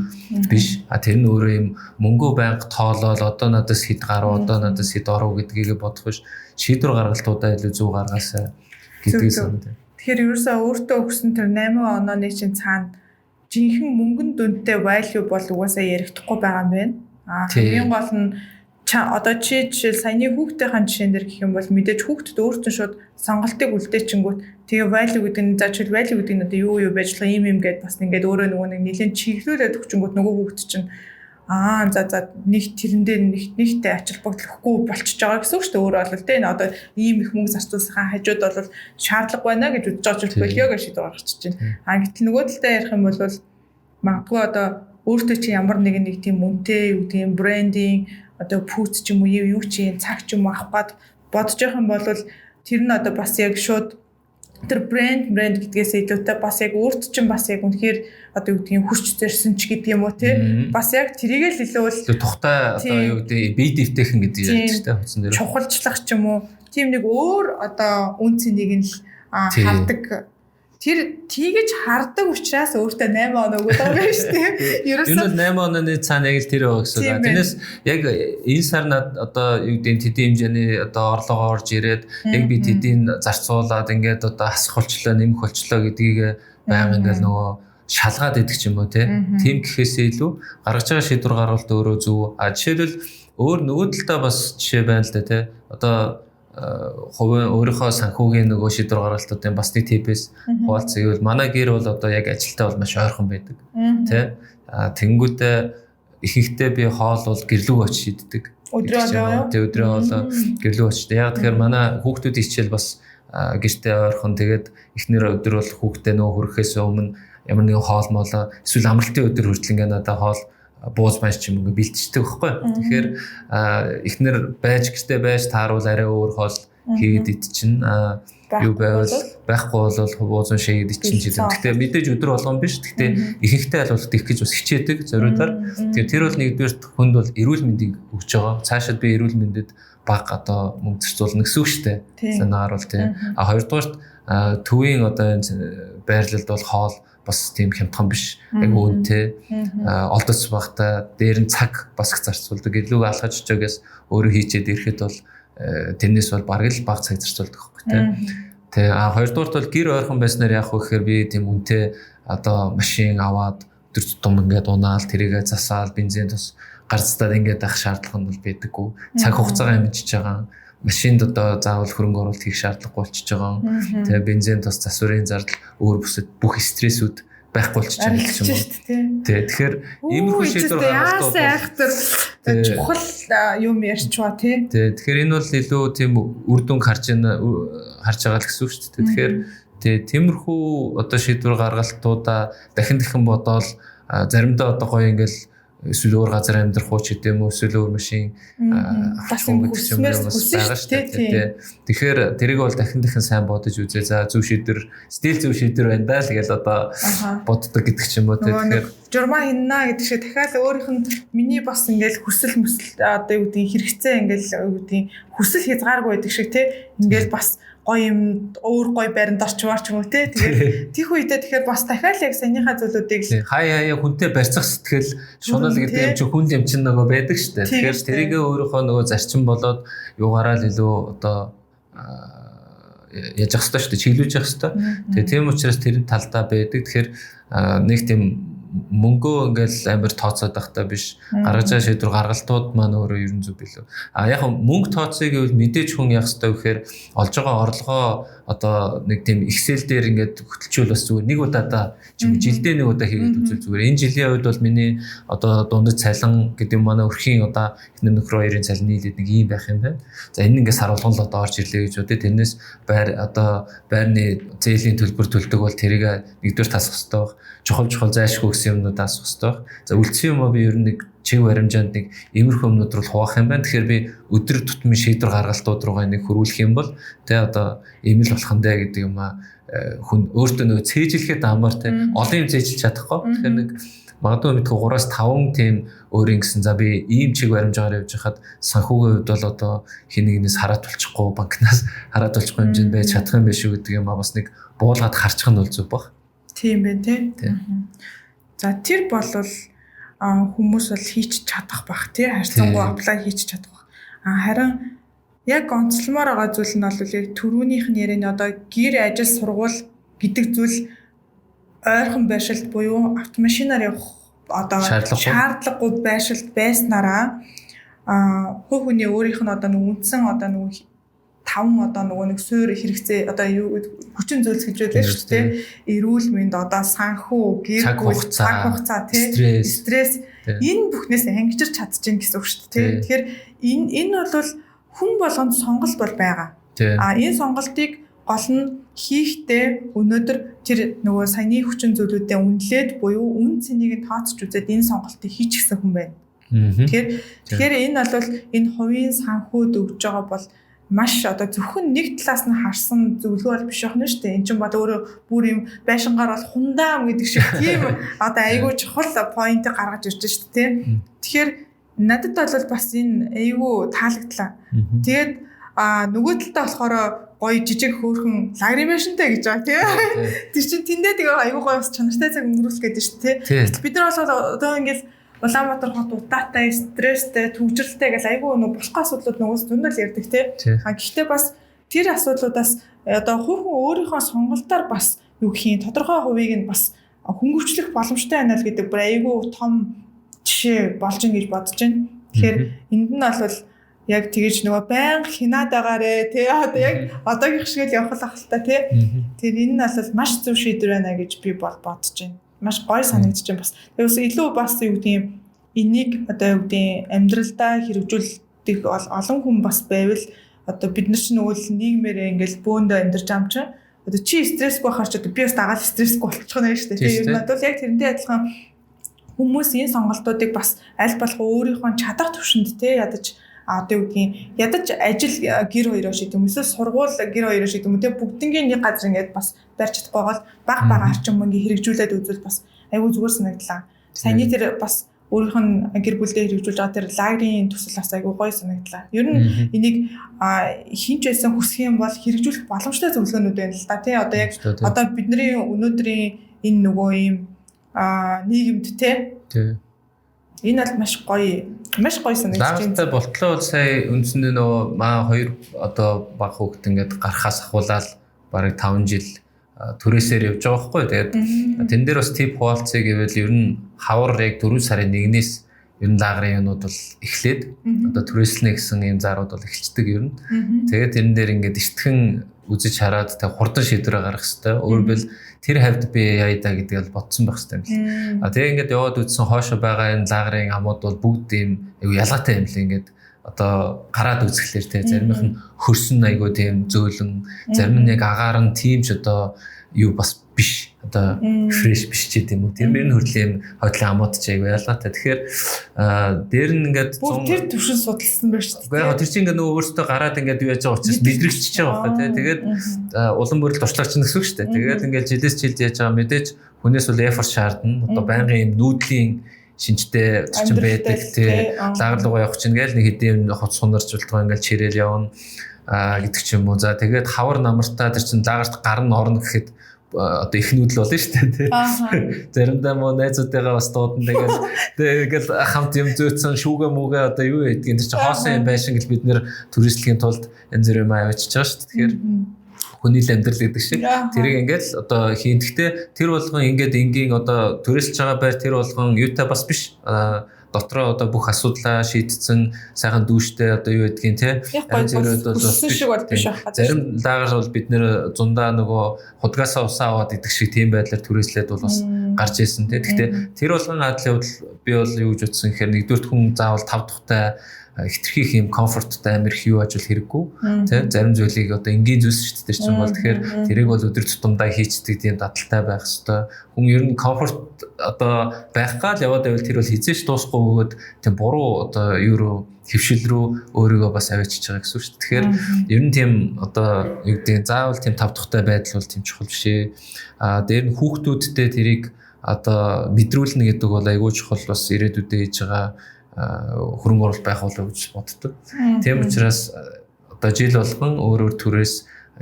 биш. Тэр нь өөрөө юм мөнгөө байнга тоолол одоо надаас хэд гарав одоо надаас хэд оров гэдгийг бодох биш. Шийдвэр гаргалтуудаа илүү зөв гаргаасаа гэдгийг санагдав. Тэгэхээр ерөөсөө өөртөө өгсөн тэр 8 онооны чинь цаана жинхэнэ мөнгөн дүнтэй value бол угаасаа ярихдаггүй байгаа юм байна. Хамгийн гол нь одоо чи жишээл саяны хүүхдийн жишээн дээр гэх юм бол мэдээж хүүхдэд өөртөө шууд сонголтыг үлдээчингүүт тэгээ value гэдэг нь заачил value гэдэг нь одоо юу байж байгаа юм гэдээ бас ингээд өөрөө нөгөө нэг нэлээд чиглүүлээд өгчингүүт нөгөө хүүхд чинь за нэг тэрэндээ нэгтэй ач холбогдлохгүй болчихж байгаа гэсэн үг шүү дээ. Өөрөө бол тэ одоо ийм их мөнгө зарцуулсан хажууд бол шаардлага байна гэж үзэж байгаа ч болио гэж шийдвэр гаргачих чинь. Гэтэл нөгөө талдаа ярих юм бол магадгүй одоо өөртөө чи ямар нэг тийм үнэтэй юу тийм брендинг одоо пүүц ч юм уу юу чи цаг ч юм авах гад бодож явах юм бол тэр нь одоо бас яг шууд тэр брэнд гэдгээс илүүтэй бас яг өөрт чинь бас яг үнэхээр одоо юу гэдгийг хүч зэрсэн ч гэдэг юм уу те бас яг тэрийг л илүү бол тухтай одоо юу гэдэг бие дэвтэйхэн гэдэг ярьж та хүчин дээр чухалчлах ч юм уу тийм нэг өөр одоо үнцнийг нь л хардаг. Тэр тийгэж хардаг учраас өөртөө 8 оноо өгöd байгаа юм шүү дээ. Ерөөсөө энэ 8 онооны цаана яг л тэр байгаа гэсэн үг. Тэрнээс яг энэ сар над одоо юу гэдэг тэдийн хэмжээний одоо орлогоо орж ирээд яг би тэдийн зарцуулаад ингээд одоо хасах болчлоо нэмэх болчлоо гэдгийг байнга ингээд нөгөө шалгаад идэх ч юм уу тийм гэхээсээ илүү гаргаж байгаа шийдвэр гаргалт өөрөө зөв. Жишээлбэл өөр нөгөө талдаа бас жишээ байна л да одоо хувийн өөрийнхөө санхүүгийн нөгөө шийдвэр гаргалтуудын бас нэг типээс хуваалцсан гэвэл манай гэр бол одоо яг ажилтаа бол маш ойрхон байдаг тий тэнгүүдээ ихэнхдээ би хоол бол гэрлүүг очиж шийддэг өдрөө болоо гэрлүүг очиж яг тэгэхээр манай хүүхдүүд хичээл бас гэртээ ойрхон тэгээд эхнэр өдөр бол хүүхдээ нөгөө хүрэхээс өмнө ямар нэгэн хоол молоо эсвэл амралтын өдөр хүртэл ингээ надад хоол бууз байж ч юм уу бэлтждэг байхгүй. Тэгэхээр эхнэр байж гэртээ байж тааруул арай өөр хоол хийгээд идчихнэ. Юу байвал байхгүй бол буузан шийгээд идчихнэ гэдэг. Гэхдээ мэдээж өдөр болгон биш. Гэхдээ ихэнхдээ аль болох тийх гэж бас хичээдэг зориудаар. Тэгэхээр тэр бол нэгдүгээр хүнд бол эрүүл мэндийг өгч байгаа. Цаашид би эрүүл мэндэд баг одоо мөнгө зарцуулна гэсэн үг шүү дээ. Санаагаар бол тийм. Хоёрдугаар төвийн одоо энэ байрлалд бол хоол бас тийм хямдхан биш. Яг үүнтэй олдоц багтаа дээр нь цаг бас их зарцуулдаг. Гэрлүүг алхаж очоогоос өөрөө хийчээд ирэхэд бол тэрнээс бол бараг л бага цаг зарцуулдаг байхгүй тий. Хоёрдугаарт бол гэр ойрхон байснаар яах вэ гэхээр би тийм үнэтэй одоо машин аваад өдөр тутам ингээд унаал тэрийгэ засаал бензин тус гарцтаад ингээд авах шаардлага нь бол байдаггүй. Цаг хугацаагаа хэмжиж байгаа. Машинд одоо заавал хөрөнгө оруулалт хийх шаардлагагүй болчихж байгаа. Тэгээ бензин тус засварын зардал өөр бүсэд бүх стрессүүд байхгүй болчихж байгаа юм шүү. Тэгэхээр иймэрхүү шийдвэр гаргалтууд чухал юм ярьчваа тий. Тэгэхээр энэ бол илүү тийм үр дүн харж байгаа л гэсэн үг шүү дээ. Тэгэхээр тиймэрхүү одоо шийдвэр гаргалтуудаа дахин бодоол заримдаа одоо гоё ингээл эсвэл өөр газар амьдрах уу ч гэдэм үү эсвэл өөр машин авах уу гэдэг юм бас байгаа шүү дээ. Тэгэхээр тэрийг бол дахин сайн бодож үзээ. За зөв шийдвэр, стил зөв шийдвэр байна даа л гэж одоо боддог гэдэг ч юм уу. Тэгэхээр журмаа хийнэ гэдэг шиг дахиад өөрийнх нь миний бас ингээл хүсэл одоо юу гэдэг хэрэгцээ ингээл юу гэдэг хүсэл хязгааргүй байдаг шиг тий. Ингээл бас гоё юм өөр гоё байранд орчмоор ч юм уу те. Тэгээд тийх үедээ тэгэхээр бас дахиад яг саяныхаа зүйлүүдийг хаяа хүнтэй барьцах сэтгэл шунал гэдэг юм чи хүн юм чин нөгөө байдаг шүү дээ. Тэгэхээр тэрийгээ өөрийнхөө нөгөө зарчим болоод юугаараа л илүү одоо яж ах хэрэгтэй шүү дээ. Чиглүүлж явах хэрэгтэй. Тэгээ тийм учраас тэр талдаа байдаг. Тэгэхээр нэг тийм мөнгөө ингээл амар тооцоод байхдаа биш гаргаж байгаа шийдвэр гаргалтууд маань өөрөө ерөн зүг билүү. Яг мөнгө тооцоё гэвэл мэдээж хүн яах ёстой гэхээр олж байгаа орлогоо одоо нэг тийм Excel дээр ингээд хөтөлчүүл бас зүгээр нэг удаадаа жилдээ нэг удаа хийгээд үзвэл зүгээр. Энэ жилийн хувьд бол миний одоо дундаж цалин гэдэг манай өрхийн одоо эхнэр нөхрөө хоёрын цалин нийлээд нэг ийм байх юм байна. За энэ ингээд сар болгон л одоо орж ирлээ гэж бодъё. Тэрнээс байрны зээлийн төлбөр төлдөг бол тэрийг нэгдүгээр тасах ёстой. Чухал зайлшгүй гэсэн юмнууд асах ёстой. За үлдсэн юм би ер нь нэг чиг баримжаанд нэг иймэрхүү юмнууд руу хуваах юм байна. Тэгэхээр би өдөр тутмын шийдвэр гаргалтууд руугаа нэг хөрвүүлэх юм бол тэ одоо ийм л болох нь даа гэдэг юм хүн өөртөө нөгөө цээжлэхэд амар тэ олон юм цээжилж чадахгүй. Тэгэхээр нэг магадгүй мэдгүй 3-5 тийм өөрийн гэсэн за би ийм чиг баримжаагаар явж хахад санхүүгийн хувьд бол одоо хин нэгнээс хараат болчихгүй банкнаас хараат болчихгүй хэмжээнд байж чадах юм биш үү гэдэг юм бас нэг буулгаад харчих нь бол зүг баг. Тийм байх тий. За тэр болвол хүмүүс бол хийч чадах бах тий. Харьцангуй apply хийч чадах бах. Харин яг онцлмоор байгаа зүйл нь бол яг түрүүнийх нь ярианы одоо гэр ажил сургууль гэдэг зүйл ойрхон байршилт буюу автомашинаар явах одоо шаардлагагүй байршилт байснараа хувь хүний өөрийнх нь одоо нэг үндсэн одоо нэг 5 одоо нэг суур хэрэгцээ одоо юу хүчин зүйлс гэж байлаа шүү дээ. Эрүүл мэнд одоо санхүү, гэр бүл, цаг хугацаа тий стресс энэ бүхнээс ангижирч чадчихна гэсэн үг шүү дээ. Тэгэхээр энэ бол хүн болгонд сонголт бол байгаа. Энэ сонголтыг гол нь хийхдээ өнөөдөр тэр нөгөө саяны хүчин зүйлүүдэд үнэлээд буюу үн цэнийг нь тооцож үзээд энэ сонголтыг хийчихсэн хүн байна. Тэгэхээр энэ бол энэ хувийн санхүүд өгж байгаа бол маш одоо зөвхөн нэг талаас нь харсан зөвлөгөө бол биш байна шүү дээ. Энд чинь бод өөрөө бүр юм байшингаар бол хундаам гэдэг шиг тийм одоо айгүй чухал поинт гаргаж ирж шүү дээ. Тэгэхээр надад бол бас энэ айгүй таалагдлаа. Тэгээд нөгөө талдаа болохоор гоё жижиг хөөрхөн лагримашнтай гэж байгаа тийм. Тэр чинь тэндээ тэгээ айгүй гоё бас чанартай цаг өнгөрүүлэх гэдэг шүү дээ. Бид нар бол одоо ингээл Улаанбаатар хот удаатай, стресстэй, төвжрэлтэй гэл айгүй болохгүй асуудлууд нөгөөс зөндөл ярьдаг тийм. Гэхдээ бас тэр асуудлуудаас одоо хүүхэн өөрийнхөө сонголтоор бас юу гэх юм тодорхой хувийг нь бас хөнгөвчлөх боломжтой байна л гэдэг бүр айгүй том жишээ болж ин гэж бодож байна. Тэгэхээр энд нь бол яг тэгэж нөгөө байнга хинаад байгаарэ тий одоо яг одоогийнх шиг л явах л та тий. Тэр энэ нь бол маш зөв шийдвэр байна гэж би бодож байна. Маш гоё санагдаж байна бас. Тэгээс илүү бас юу гэдэг юм энийг одоо юу гэдэг амьдралдаа хэрэгжүүлдэг олон хүн бас байвал одоо бид нар ч нөгөө нийгмээр ингээл бөөндөө амьдарч ам чи одоо чи стрессгүй байхаар ч одоо би бас дагаад стрессгүй болчих нь шүү дээ. Тийм юм бол яг тэрнтэй адилхан хүмүүс энэ сонголтуудыг бас аль болох өөрийнхөө чадах төвшөнд те ядаж одоо юу гэдгийг ядаж ажил гэр хоёроо шийдэм юм эсвэл сургууль гэр хоёроо шийдэм юм те бүгднгийн нэг газар ингээд бас барьж чадахгүй бол бага харчин мөнгө хэрэгжүүлээд үзвэл бас айгүй зүгээр санагдлаа. Саяны тэр бас өөрийнх нь гэр бүлдээ хэрэгжүүлж байгаа тэр лагерийн төсөл бас айгүй гоё санагдлаа. Ер нь энийг хинч байсан хүсэх юм бол хэрэгжүүлэх боломжтой зөвлөгөөнүүд байна л да тий одоо яг одоо бидний өнөөдрийн энэ нөгөө юм нийгэмд те энэ бол маш гоё санагдаж байна. Лагертай болтлоо бол сая үндсэндээ нөгөө маа хоёр одоо баг хүүхэд ингээд гарахаас ахуулаад бараг 5 жил түрээсээр явж байгаа байхгүй. Тэгээд тэн дээр бас тип хуваалцъя гэвэл ер нь хавар яг 4 сарын 1-ээс ер нь лагерын юмнууд бол эхлээд одоо түрээслэнэ гэсэн юм заарууд бол эхэлцдэг ер нь. Тэгээд тэрэн дээр ингээд ичтгэн үзэж хараад тэг хурдан шийдвэр гаргах хэрэгтэй. Өөрөөр тэр хавьд би яйда гэдэг бол бодсон байх хэрэгтэй юм л. Тэгээ ингээд яваад үзсэн хоошо байгаа энэ лагерын амууд бол бүгд ийм айгу ялгаатай юм л ингээд одоо гараад үзэхлээр те заримх нь хөрсөн айгу тийм зөөлөн зарим нь яг агаар нь тийм ч одоо юу бас биш одоо фреш биш ч гэдэм үү тийм ер нь хүртэл юм хотлын амууд ч айгу ялгаатай. Тэгэхээр дээр нь ингээд тэр төвшин судалсан байж шүү дээ. Яг тэр чинь ингээд нөгөө өөртөө гараад ингээд юу яаж байгаа учраас мэдрэгчж байгаа байхгүй те. Тэгээд улам бүрэл туршлаач гэсэн үг шүү дээ. Тэгээд ингээд жилээс жилд яаж байгаа мэдээж хүнээс бол effort шаардна. Одоо байнгын юм нүүдлийн шинжтэй зочин байдаг тий лагер руу явах чинь гээл нэг хэдийн хувц сунарч болтгоо ингээл чирэл явна гэдэг ч юм уу. За тэгээд хавар намартаа тэр чин лагерт гарна орно гэхэд одоо их нүүдэл болно шүү дээ тий. Заримдаа муу найзуудтайгаа бас дуудана тэгээд хамт юм зөөцсөн шүүгээ мүгээ одоо юу гэдгийг тэр чин хоосон юм байшин гэж бид нэр туристлэгийн тулд янз бүрийн авчиж байгаа шүү дээ. Тэгэхээр хүний л амьдрал гэдэг шиг тэрийг ингээд л одоо хийн. Гэхдээ тэр болгон ингээд энгийн одоо төрөлж байгаа байр тэр болгон юутай бас биш. Дотроо одоо бүх асуудлаа шийдсэн сайхан дүүштэй одоо юу гэдгийг те зөвхөн бол шиг бол биш байна. Зарим лагаар бол бид нэр зундаа нөгөө худгаасаа усаа аваад идэх шиг тийм байдлаар түрээслээд бол бас гарч ирсэн те. Гэхдээ тэр болгон хадлын хувьд би бол юу гэж утсан гэхээр нэгдүгээр хүн заавал 5 дахьтай хитрхи юм комфорттой амир их юу ажил хэрэггүй тий зарим зүйлийг одоо энгийн зүйлс шүү дээ чинь бол тэгэхээр тэрийг бол өдөр тутамдаа хийцдэг тийм дадалтай байх хэвээр хүн ер нь комфорт одоо байх гал яваад байвал тэр бол хизээш дуусахгүй бөгөөд тийм буруу одоо юу руу хөвшил рүү өөрийгөө бас аваачиж байгаа гэсэн шүү дээ. Тэгэхээр ер нь тийм одоо юу гэдэг заавал тийм 5 дахьтай байдал бол тийм чухал биш ээ. Дээр нь хүүхдүүдтэй тэрийг одоо мэдрүүлнэ гэдэг бол айгүй чухал бас ирээдүйдээ хийж байгаа хөрөнгө оруулалт байх болов гэж боддог. Тийм учраас одоо жил болгон өөр төрөөс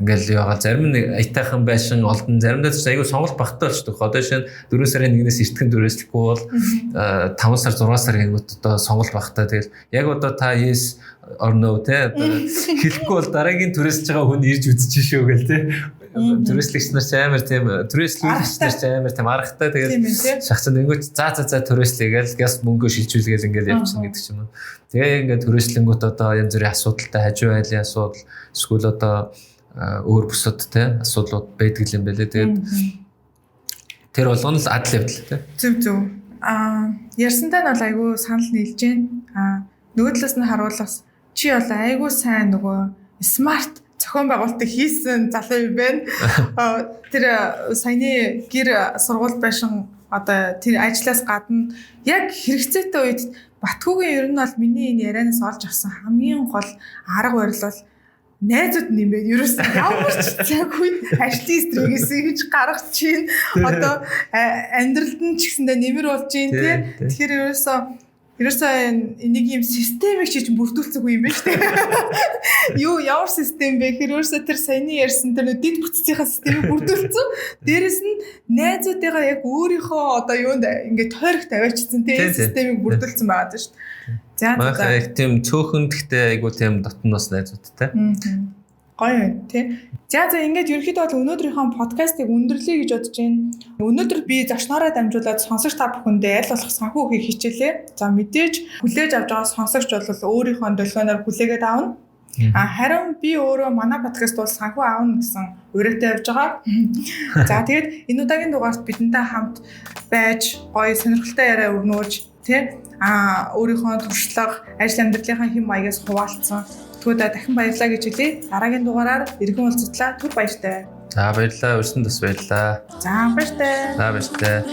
ингээл яагаад зарим нь аятайхан байшин олдон заримдаа ч айгүй сонголт багтаа болчихдог. Одоо шинэ 4 сарын 1-ээс эртхэн төрөөслөхгүй бол 5 сар 6 сар гэнгүүт одоо сонголт багтаа. Тэгэл яг одоо та yes or no те одоо хэлэхгүй бол дараагийн төрөөсж байгаа хүн ирж үзчих шүү гэл те. Төрөөслөгч нар ч амар тийм төрөөслөгч нар ч амар тийм аргатай тэгэл шахацсан тэнгүүт за төрөөслөе гээл газ мөнгө шилжүүлгээл ингээл явчихна гэдэг ч юм уу. Тэгээ ингээд төрөөслөнгүүт одоо янз бүрийн асуудалтай хажуу айлын асуудал эсвэл одоо өөр бусад те асуудлууд байдаг юм байлээ. Тэгээд тэр болгоно л адил явдал те. Зөв. Ярьсантай нь бол айгүй санал нийлж байна. Нөгөө талаас нь харуулаас чи бол айгүй сайн нөгөө смарт зохион байгуулалтыг хийсэн залуу юм байна. Тэр саяны гэр сургууль байшин одоо тэр ажлаас гадна яг хэрэгцээтэй үед Батгүйгийн ер нь бол миний энэ ярианаас олж авсан хамгийн гол арга барил бол найзууд юм байна. Ерөөс ямар ч цаггүй ажлын стресс гэж гаргаж чинь одоо амьдралд нь ч гэсэндээ нэмэр болж чинь тий. Тэгэхээр ерөөсөө энийг юм системийг чиж бүрдүүлцэх үе юм байна шүү дээ. Юу ямар систем бэ? Ерөөсөө тэр саяны ярьсан тэр дэд бүтцийнхаа системийг бүрдүүлсэн. Дээрэс нь найзуудыгаа яг өөрийнхөө одоо юунд ингээд тойрогт аваачсан тийм системийг бүрдүүлсэн байгаа шүү дээ. За яг тийм цөөхөн гэхдээ айгу тийм дотн бас найзуудтай. Гоё тий. За ингээд ерөнхийдөө бол өнөөдрийнхөө подкастыг өндөрлөе гэж бодож байна. Өнөөдөр би зочноороо дамжуулаад сонсогч та бүхэндээ аль болох санхүү өгөхийг хичээлээ. За мэдээж хүлээж авч байгаа сонсогч бол өөрийнхөө долгионоор хүлээгээд аавна. Харин би өөрөө манай подкаст бол санхүү аавна гэсэн уриатай явж байгаа. За тэгээд энэ удаагийн дугаарт бидэнтэй хамт байж гоё сонирхолтой яриа өрнөөж тий өөрийнхөө туршлага, ажил амьдралынхаа хэм маягаас хуваалцсан. Тэгвэл дахин баярлалаа гэж хэлье. Дараагийн дугаараар иргэн уулзтлаа. Түр баяртай. За баярлалаа. Өрсөн тус баярлалаа. За баяртай. За баяртай.